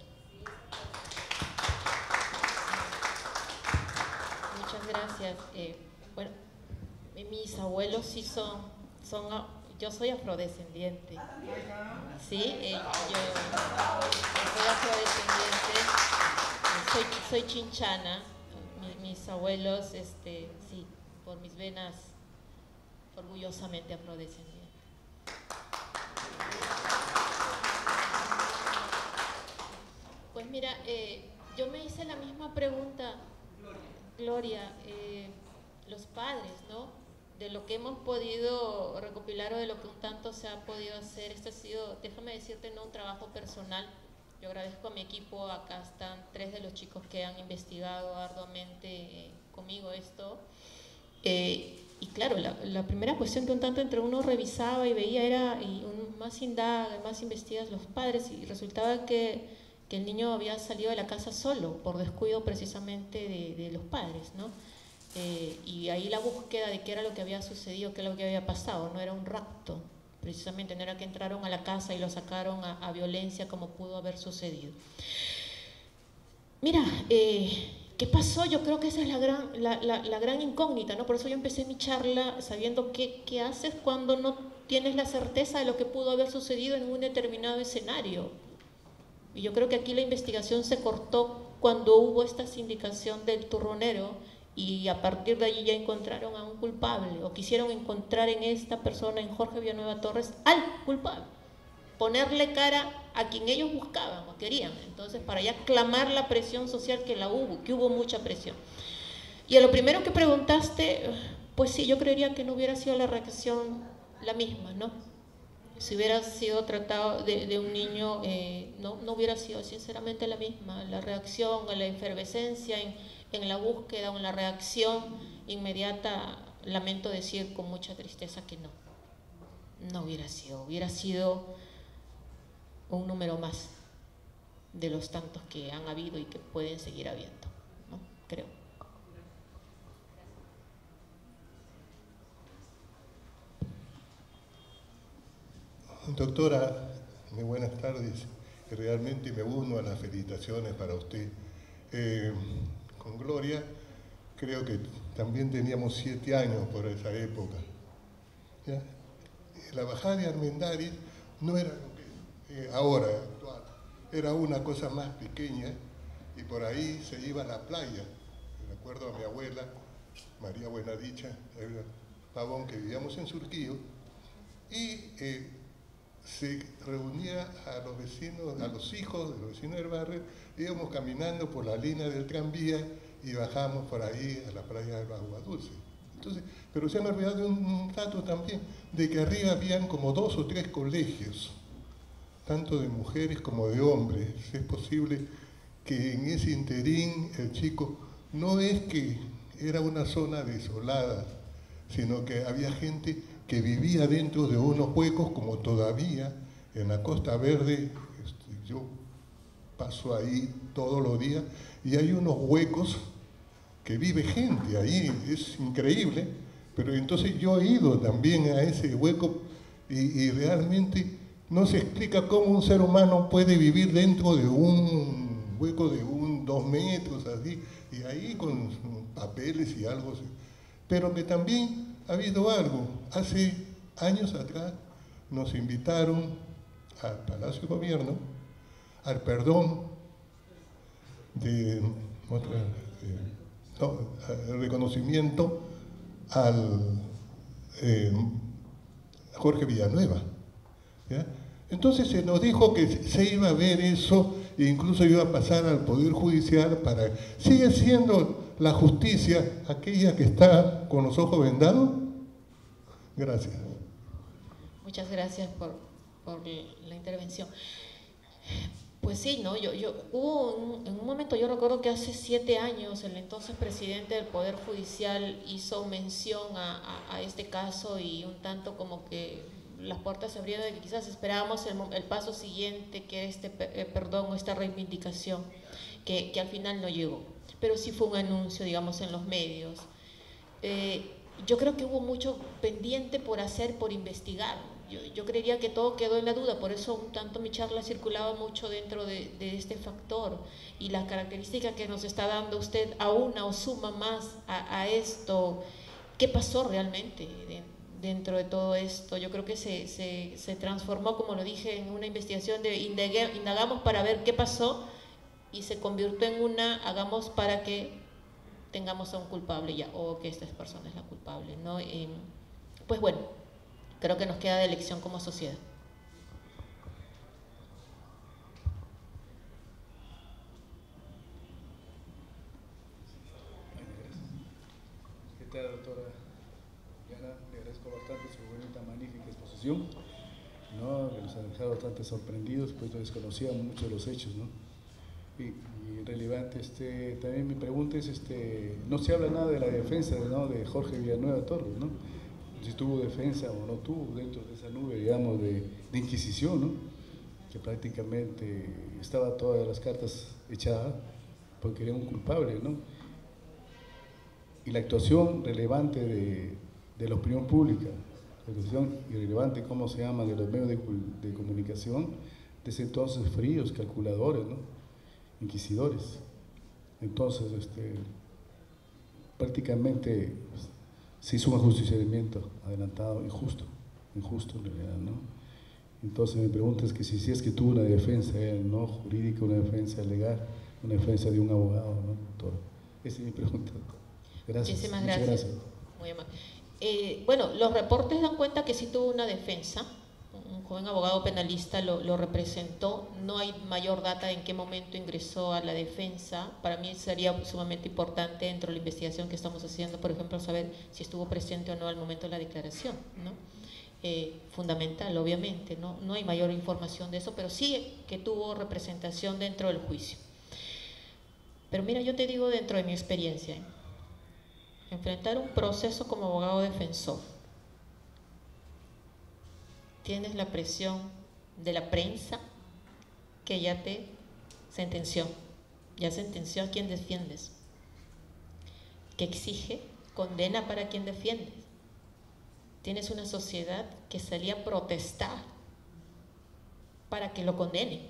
Muchas gracias. Bueno, mis abuelos sí son yo soy afrodescendiente. Sí, yo soy afrodescendiente, soy chinchana. Mis abuelos, sí, por mis venas, orgullosamente afrodescendiente. Pues mira, yo me hice la misma pregunta, Gloria, los padres, ¿no? De lo que hemos podido recopilar o de lo que un tanto se ha podido hacer, esto ha sido, déjame decirte, no un trabajo personal. Yo agradezco a mi equipo, acá están 3 de los chicos que han investigado arduamente conmigo esto. Y claro, la primera cuestión que un tanto entre uno revisaba y veía era, y uno más indaga, más investigas los padres, y resultaba que el niño había salido de la casa solo, por descuido precisamente de los padres, ¿no? Y ahí la búsqueda de qué era lo que había sucedido, qué era lo que había pasado, no era un rapto, precisamente no era que entraron a la casa y lo sacaron a violencia como pudo haber sucedido. Mira, ¿qué pasó? Yo creo que esa es la gran incógnita, ¿no? Por eso yo empecé mi charla sabiendo qué haces cuando no tienes la certeza de lo que pudo haber sucedido en un determinado escenario. Y yo creo que aquí la investigación se cortó cuando hubo esta sindicación del turronero, y a partir de allí ya encontraron a un culpable, o quisieron encontrar en esta persona, en Jorge Villanueva Torres, al culpable, ponerle cara a quien ellos buscaban o querían. Entonces, para ya clamar la presión social que hubo mucha presión. Y a lo primero que preguntaste, pues sí, yo creería que no hubiera sido la reacción la misma, ¿no? Si hubiera sido tratado de un niño, no hubiera sido sinceramente la misma. La reacción, la efervescencia en la búsqueda o en la reacción inmediata, lamento decir con mucha tristeza que no hubiera sido un número más de los tantos que han habido y que pueden seguir habiendo, ¿no? Creo. Doctora, muy buenas tardes. Realmente me uno a las felicitaciones para usted. Con Gloria, creo que también teníamos 7 años por esa época. ¿Ya? La bajada de Armendáriz no era lo que ahora actual, era una cosa más pequeña y por ahí se iba a la playa. Recuerdo a mi abuela, María Buenadicha, Pavón, que vivíamos en Surquillo, y se reunía a los vecinos, a los hijos de los vecinos del barrio, íbamos caminando por la línea del tranvía y bajamos por ahí a la playa de Agua Dulce. Entonces, pero se me ha olvidado de un dato también, de que arriba habían como 2 o 3 colegios, tanto de mujeres como de hombres. Es posible que en ese interín el chico, no es que era una zona desolada, sino que había gente que vivía dentro de unos huecos, como todavía en la Costa Verde. Yo paso ahí todos los días y hay unos huecos que vive gente ahí, es increíble, pero entonces yo he ido también a ese hueco y realmente no se explica cómo un ser humano puede vivir dentro de un hueco de 2 metros, así, y ahí con papeles y algo así. Pero que también ha habido algo. Hace años atrás nos invitaron al Palacio de Gobierno al perdón al reconocimiento al Jorge Villanueva, ¿ya? Entonces se nos dijo que se iba a ver eso e incluso iba a pasar al Poder Judicial para... ¿Sigue siendo la justicia aquella que está con los ojos vendados? Gracias. Muchas gracias por la intervención. Pues sí, ¿no? Hubo en un momento, yo recuerdo que hace 7 años el entonces presidente del Poder Judicial hizo mención a este caso y un tanto como que las puertas se abrieron de que quizás esperábamos el paso siguiente, que este perdón o esta reivindicación, que al final no llegó. Pero sí fue un anuncio, digamos, en los medios. Yo creo que hubo mucho pendiente por hacer, por investigar. Yo creería que todo quedó en la duda, por eso un tanto mi charla circulaba mucho dentro de este factor y la característica que nos está dando usted aúna o suma más a esto. ¿Qué pasó realmente dentro de todo esto? Yo creo que se transformó, como lo dije, en una investigación de indagamos para ver qué pasó y se convirtió en una hagamos para que tengamos a un culpable ya, o que esta persona es la culpable, ¿no? Pues bueno, creo que nos queda de lección como sociedad. ¿Qué tal, doctora Diana? Le agradezco bastante su bonita, magnífica exposición, ¿no? Que nos ha dejado bastante sorprendidos, pues no desconocíamos mucho de los hechos, ¿no? Y relevante, también mi pregunta es, no se habla nada de la defensa, ¿no?, de Jorge Villanueva Torres, ¿no? Si tuvo defensa o no tuvo dentro de esa nube, digamos, de Inquisición, ¿no?, que prácticamente estaba todas las cartas echadas porque era un culpable, ¿no? Y la actuación relevante de la opinión pública, la actuación irrelevante, ¿cómo se llama?, de los medios de comunicación, desde entonces fríos, calculadores, ¿no?, inquisidores. Entonces, prácticamente se hizo un ajusticiamiento adelantado, injusto en realidad, ¿no? Entonces mi pregunta es que si es que tuvo una defensa, ¿no?, jurídica, una defensa legal, una defensa de un abogado, ¿no, doctor? Esa es mi pregunta. Gracias. Muchísimas Muchas gracias. gracias. Muy amable. Bueno, los reportes dan cuenta que sí tuvo una defensa. Un joven abogado penalista lo representó. No hay mayor data en qué momento ingresó a la defensa. Para mí sería sumamente importante dentro de la investigación que estamos haciendo, por ejemplo, saber si estuvo presente o no al momento de la declaración, ¿no? Fundamental, obviamente, no hay mayor información de eso, pero sí que tuvo representación dentro del juicio. Pero mira, yo te digo dentro de mi experiencia, enfrentar un proceso como abogado defensor, tienes la presión de la prensa que ya te sentenció a quien defiendes, que exige condena para quien defiendes. Tienes una sociedad que salía a protestar para que lo condene.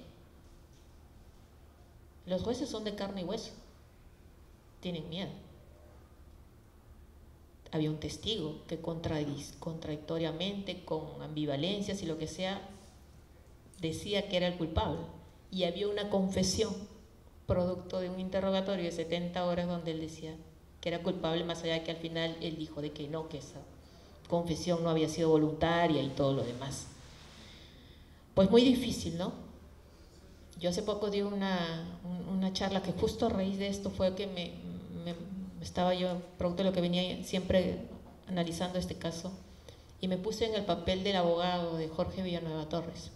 Los jueces son de carne y hueso, tienen miedo. Había un testigo que contradictoriamente, con ambivalencias y lo que sea, decía que era el culpable. Y había una confesión, producto de un interrogatorio de 70 horas, donde él decía que era culpable, más allá de que al final él dijo de que no, que esa confesión no había sido voluntaria y todo lo demás. Pues muy difícil, ¿no? Yo hace poco di una charla que justo a raíz de esto fue que estaba yo, producto de lo que venía siempre analizando este caso, y me puse en el papel del abogado de Jorge Villanueva Torres.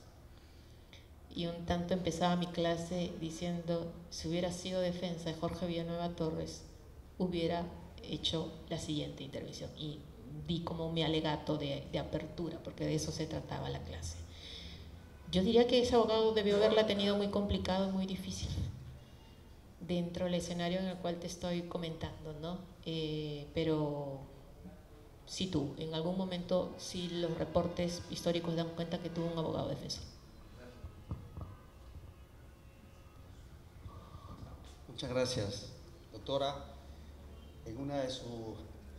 Y un tanto empezaba mi clase diciendo, si hubiera sido defensa de Jorge Villanueva Torres, hubiera hecho la siguiente intervención. Y di como mi alegato de apertura, porque de eso se trataba la clase. Yo diría que ese abogado debió haberla tenido muy complicado y muy difícil dentro del escenario en el cual te estoy comentando, ¿no? Pero sí en algún momento sí los reportes históricos dan cuenta que tuvo un abogado defensor. Muchas gracias, doctora. En una de sus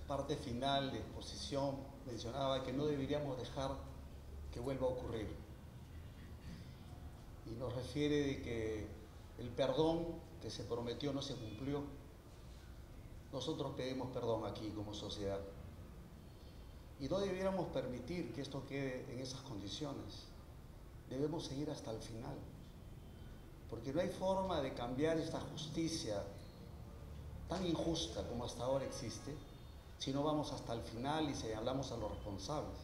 partes final de exposición mencionaba que no deberíamos dejar que vuelva a ocurrir. Y nos refiere de que el perdón que se prometió no se cumplió. Nosotros pedimos perdón aquí como sociedad. Y no debiéramos permitir que esto quede en esas condiciones. Debemos seguir hasta el final. Porque no hay forma de cambiar esta justicia tan injusta como hasta ahora existe si no vamos hasta el final y señalamos a los responsables.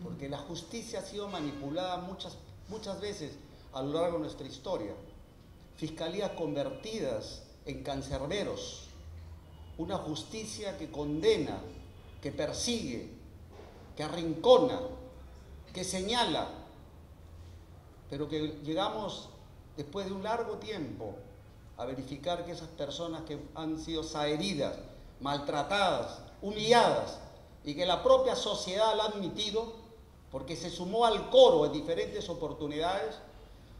Porque la justicia ha sido manipulada muchas veces a lo largo de nuestra historia. Fiscalías convertidas en cancerberos. Una justicia que condena, que persigue, que arrincona, que señala, pero que llegamos después de un largo tiempo a verificar que esas personas que han sido heridas, maltratadas, humilladas, y que la propia sociedad la ha admitido, porque se sumó al coro en diferentes oportunidades,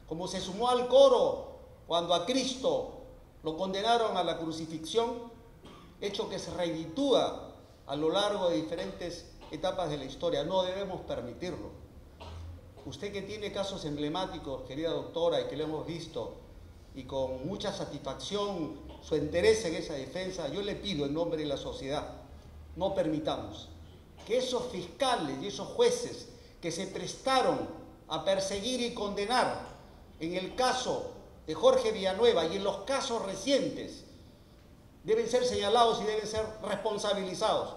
como se sumó al coro cuando a Cristo lo condenaron a la crucifixión, hecho que se reeditúa a lo largo de diferentes etapas de la historia. No debemos permitirlo. Usted que tiene casos emblemáticos, querida doctora, y que lo hemos visto, y con mucha satisfacción su interés en esa defensa, yo le pido en nombre de la sociedad, no permitamos que esos fiscales y esos jueces que se prestaron a perseguir y condenar en el caso de Jorge Villanueva y en los casos recientes, deben ser señalados y deben ser responsabilizados.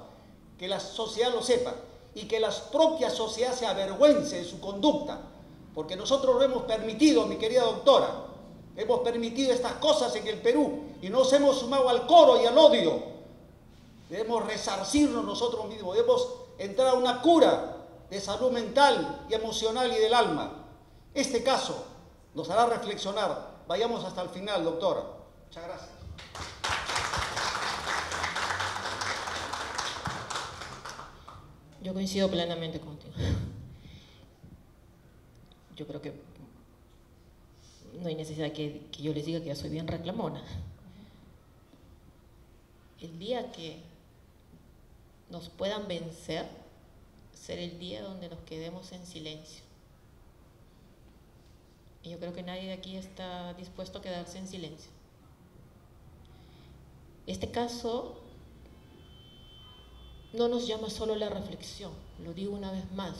Que la sociedad lo sepa y que la propia sociedad se avergüence de su conducta, porque nosotros lo hemos permitido, mi querida doctora, hemos permitido estas cosas en el Perú y nos hemos sumado al coro y al odio. Debemos resarcirnos nosotros mismos, debemos entrar a una cura de salud mental y emocional y del alma. Este caso nos hará reflexionar. Vayamos hasta el final, doctora. Muchas gracias. Yo coincido plenamente contigo. Yo creo que no hay necesidad que yo les diga que yo soy bien reclamona. El día que nos puedan vencer será el día donde nos quedemos en silencio. Y yo creo que nadie de aquí está dispuesto a quedarse en silencio. Este caso no nos llama solo la reflexión, lo digo una vez más,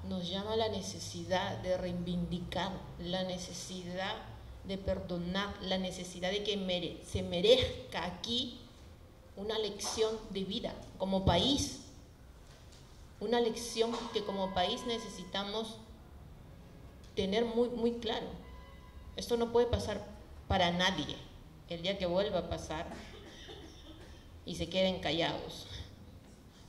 nos llama la necesidad de reivindicar, la necesidad de perdonar, la necesidad de que se merezca aquí una lección de vida como país, una lección que como país necesitamos tener muy, muy claro. Esto no puede pasar para nadie. El día que vuelva a pasar y se queden callados,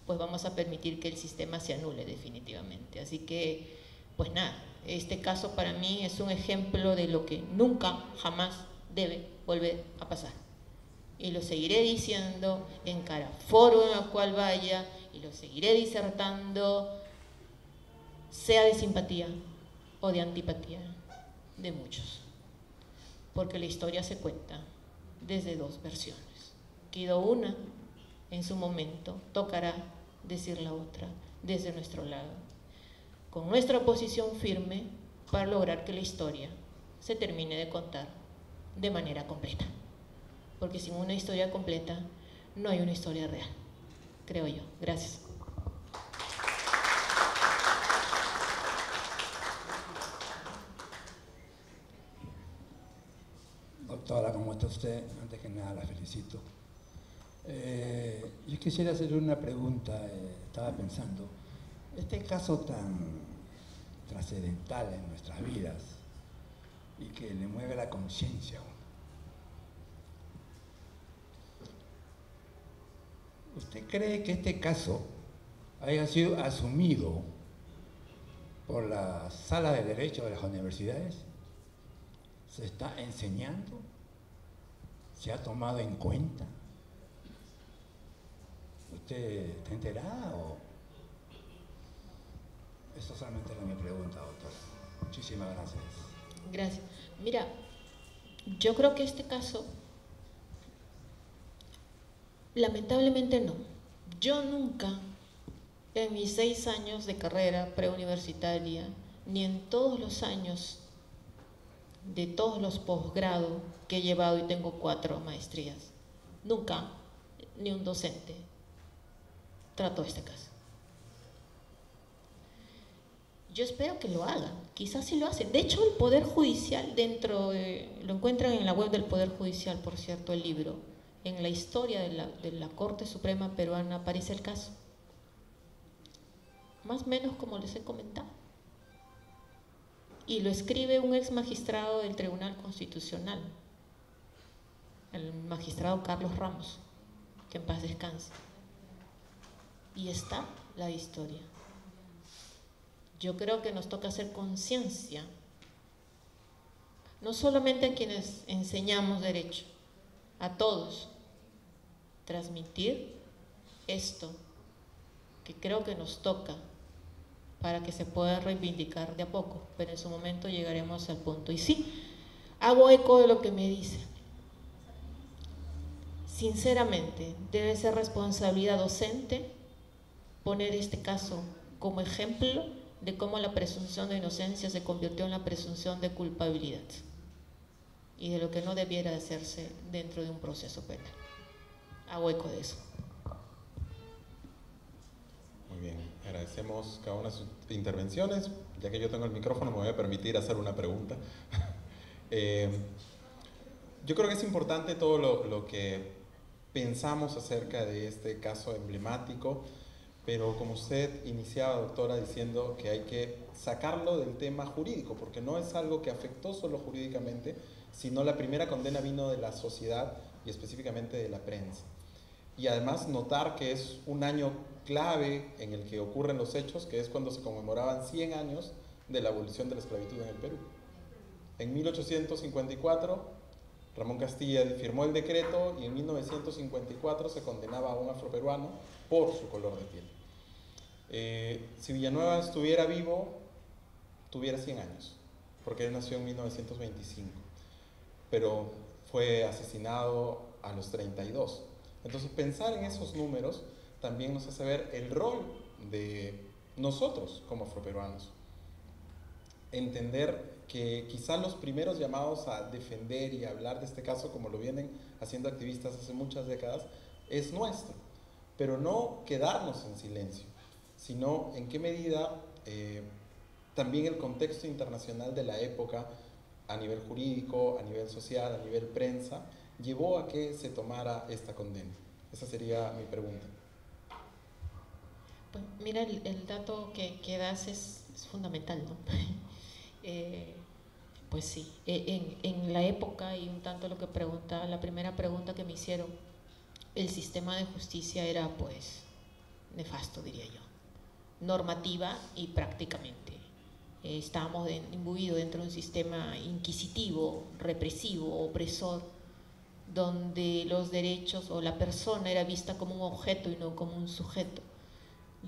pues vamos a permitir que el sistema se anule definitivamente. Así que, pues nada, este caso para mí es un ejemplo de lo que nunca, jamás debe volver a pasar. Y lo seguiré diciendo en cada foro en el cual vaya, y lo seguiré disertando, sea de simpatía o de antipatía de muchos. Porque la historia se cuenta desde dos versiones. Quedó una, en su momento, tocará decir la otra desde nuestro lado, con nuestra posición firme para lograr que la historia se termine de contar de manera completa. Porque sin una historia completa no hay una historia real, creo yo. Gracias. Doctora, ¿cómo está usted? Antes que nada la felicito. Yo quisiera hacerle una pregunta. Estaba pensando, este caso tan trascendental en nuestras vidas y que le mueve la conciencia, ¿usted cree que este caso haya sido asumido por la sala de derecho de las universidades? ¿Se está enseñando? ¿Se ha tomado en cuenta? ¿Usted está enterada o...? Eso solamente era mi pregunta, doctor. Muchísimas gracias. Gracias. Mira, yo creo que este caso, lamentablemente no. Yo nunca, en mis 6 años de carrera preuniversitaria, ni en todos los años de todos los posgrados que he llevado, y tengo 4 maestrías, nunca ni un docente trató este caso. Yo espero que lo hagan, quizás sí lo hacen. De hecho, el Poder Judicial, lo encuentran en la web del Poder Judicial, por cierto, el libro. En la historia de la Corte Suprema Peruana aparece el caso. Más o menos como les he comentado. Y lo escribe un ex magistrado del Tribunal Constitucional, el magistrado Carlos Ramos, que en paz descanse. Y está la historia. Yo creo que nos toca hacer conciencia, no solamente a quienes enseñamos derecho, a todos, transmitir esto que creo que nos toca para que se pueda reivindicar de a poco, pero en su momento llegaremos al punto. Y sí, hago eco de lo que me dice. Sinceramente, debe ser responsabilidad docente poner este caso como ejemplo de cómo la presunción de inocencia se convirtió en la presunción de culpabilidad y de lo que no debiera hacerse dentro de un proceso penal. Hago eco de eso. Muy bien, agradecemos cada una de sus intervenciones. Ya que yo tengo el micrófono, me voy a permitir hacer una pregunta. Yo creo que es importante todo lo que pensamos acerca de este caso emblemático, pero como usted iniciaba, doctora, diciendo que hay que sacarlo del tema jurídico, porque no es algo que afectó solo jurídicamente, sino la primera condena vino de la sociedad y específicamente de la prensa. Y además notar que es un año clave en el que ocurren los hechos, que es cuando se conmemoraban 100 años de la abolición de la esclavitud en el Perú. En 1854, Ramón Castilla firmó el decreto y en 1954 se condenaba a un afroperuano por su color de piel. Si Villanueva estuviera vivo, tuviera 100 años, porque él nació en 1925, pero fue asesinado a los 32. Entonces, pensar en esos números también nos hace ver el rol de nosotros como afroperuanos. Entender que quizá los primeros llamados a defender y a hablar de este caso, como lo vienen haciendo activistas hace muchas décadas, es nuestro, pero no quedarnos en silencio, sino en qué medida también el contexto internacional de la época, a nivel jurídico, a nivel social, a nivel prensa, llevó a que se tomara esta condena. Esa sería mi pregunta. Pues mira, el dato que das es fundamental, ¿no? Pues sí, en la época, y un tanto lo que pregunta, la primera pregunta que me hicieron, el sistema de justicia era pues nefasto, diría yo, normativa y prácticamente. Estábamos imbuidos dentro de un sistema inquisitivo, represivo, opresor, donde los derechos o la persona era vista como un objeto y no como un sujeto,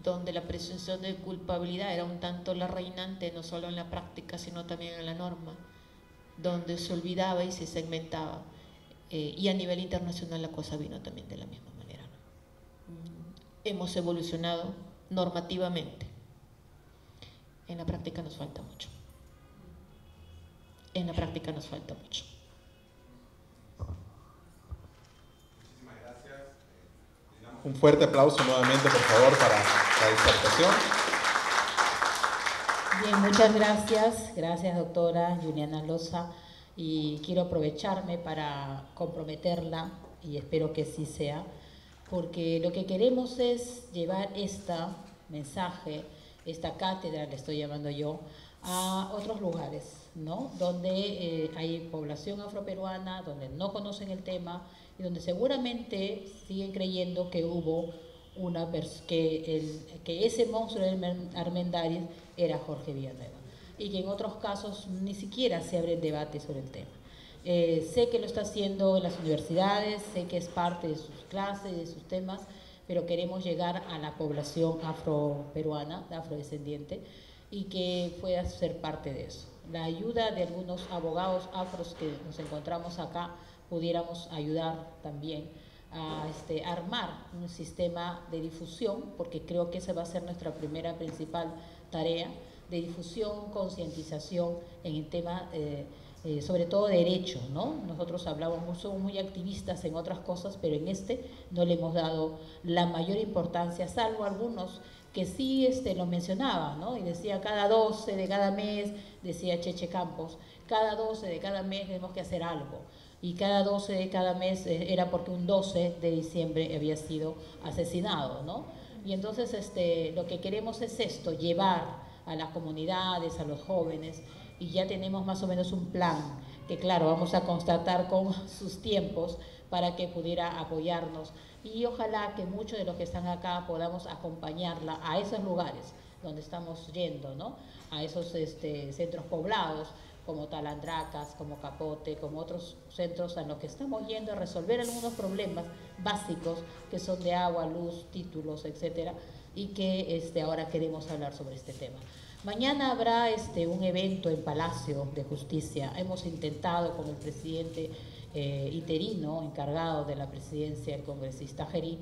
donde la presunción de culpabilidad era un tanto la reinante, no solo en la práctica, sino también en la norma, donde se olvidaba y se segmentaba. Y a nivel internacional la cosa vino también de la misma manera, ¿no? Hemos evolucionado normativamente. En la práctica nos falta mucho. En la práctica nos falta mucho. Muchísimas gracias. Un fuerte aplauso nuevamente, por favor, para la disertación. Bien, muchas gracias. Gracias, doctora Juliana Loza. Y quiero aprovecharme para comprometerla, y espero que sí sea, porque lo que queremos es llevar este mensaje, esta cátedra, le estoy llamando yo, a otros lugares, ¿no? Donde hay población afroperuana, donde no conocen el tema y donde seguramente siguen creyendo que hubo que ese monstruo de Armendáriz era Jorge Villanueva, y que en otros casos ni siquiera se abre el debate sobre el tema. Sé que lo está haciendo en las universidades, sé que es parte de sus clases, de sus temas, pero queremos llegar a la población afroperuana, afrodescendiente, y que pueda ser parte de eso. La ayuda de algunos abogados afros que nos encontramos acá, pudiéramos ayudar también a armar un sistema de difusión, porque creo que esa va a ser nuestra primera principal tarea, de difusión, concientización en el tema, sobre todo derecho, ¿no? Nosotros somos muy activistas en otras cosas, pero en no le hemos dado la mayor importancia, salvo algunos que sí lo mencionaban, ¿no? Y decía cada 12 de cada mes, decía Cheche Campos, cada 12 de cada mes tenemos que hacer algo. Y cada 12 de cada mes era porque un 12 de diciembre había sido asesinado, ¿no? Y entonces lo que queremos es llevar a las comunidades, a los jóvenes, y ya tenemos más o menos un plan que, claro, vamos a constatar con sus tiempos para que pudiera apoyarnos. Y ojalá que muchos de los que están acá podamos acompañarla a esos lugares donde estamos yendo, ¿no? A esos centros poblados, como Talandracas, como Capote, como otros centros a los que estamos yendo a resolver algunos problemas básicos que son de agua, luz, títulos, etcétera, y que ahora queremos hablar sobre este tema. Mañana habrá un evento en Palacio de Justicia. Hemos intentado con el presidente interino, encargado de la presidencia, el congresista Gerí,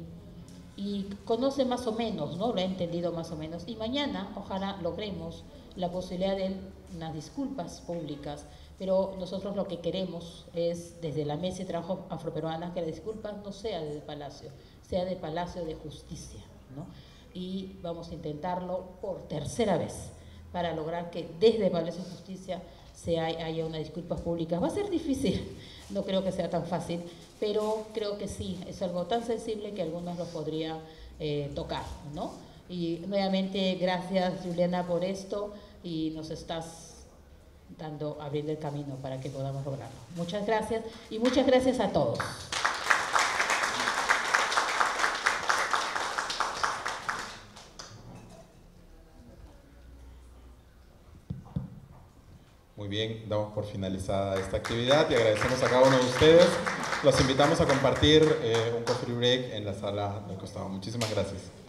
y conoce más o menos, ¿no? Lo ha entendido más o menos, y mañana ojalá logremos la posibilidad de unas disculpas públicas, pero nosotros lo que queremos es, desde la Mesa de Trabajo Afroperuana, que la disculpa no sea del Palacio, sea del Palacio de Justicia, ¿no? Y vamos a intentarlo por tercera vez, para lograr que desde el Palacio de Justicia haya unas disculpas públicas. Va a ser difícil, no creo que sea tan fácil, pero creo que sí, es algo tan sensible que algunos lo podrían tocar, ¿no? Y nuevamente, gracias Juliana por esto, y nos estás abriendo el camino para que podamos lograrlo. Muchas gracias, y muchas gracias a todos. Muy bien, damos por finalizada esta actividad y agradecemos a cada uno de ustedes. Los invitamos a compartir un coffee break en la sala del costado. Muchísimas gracias.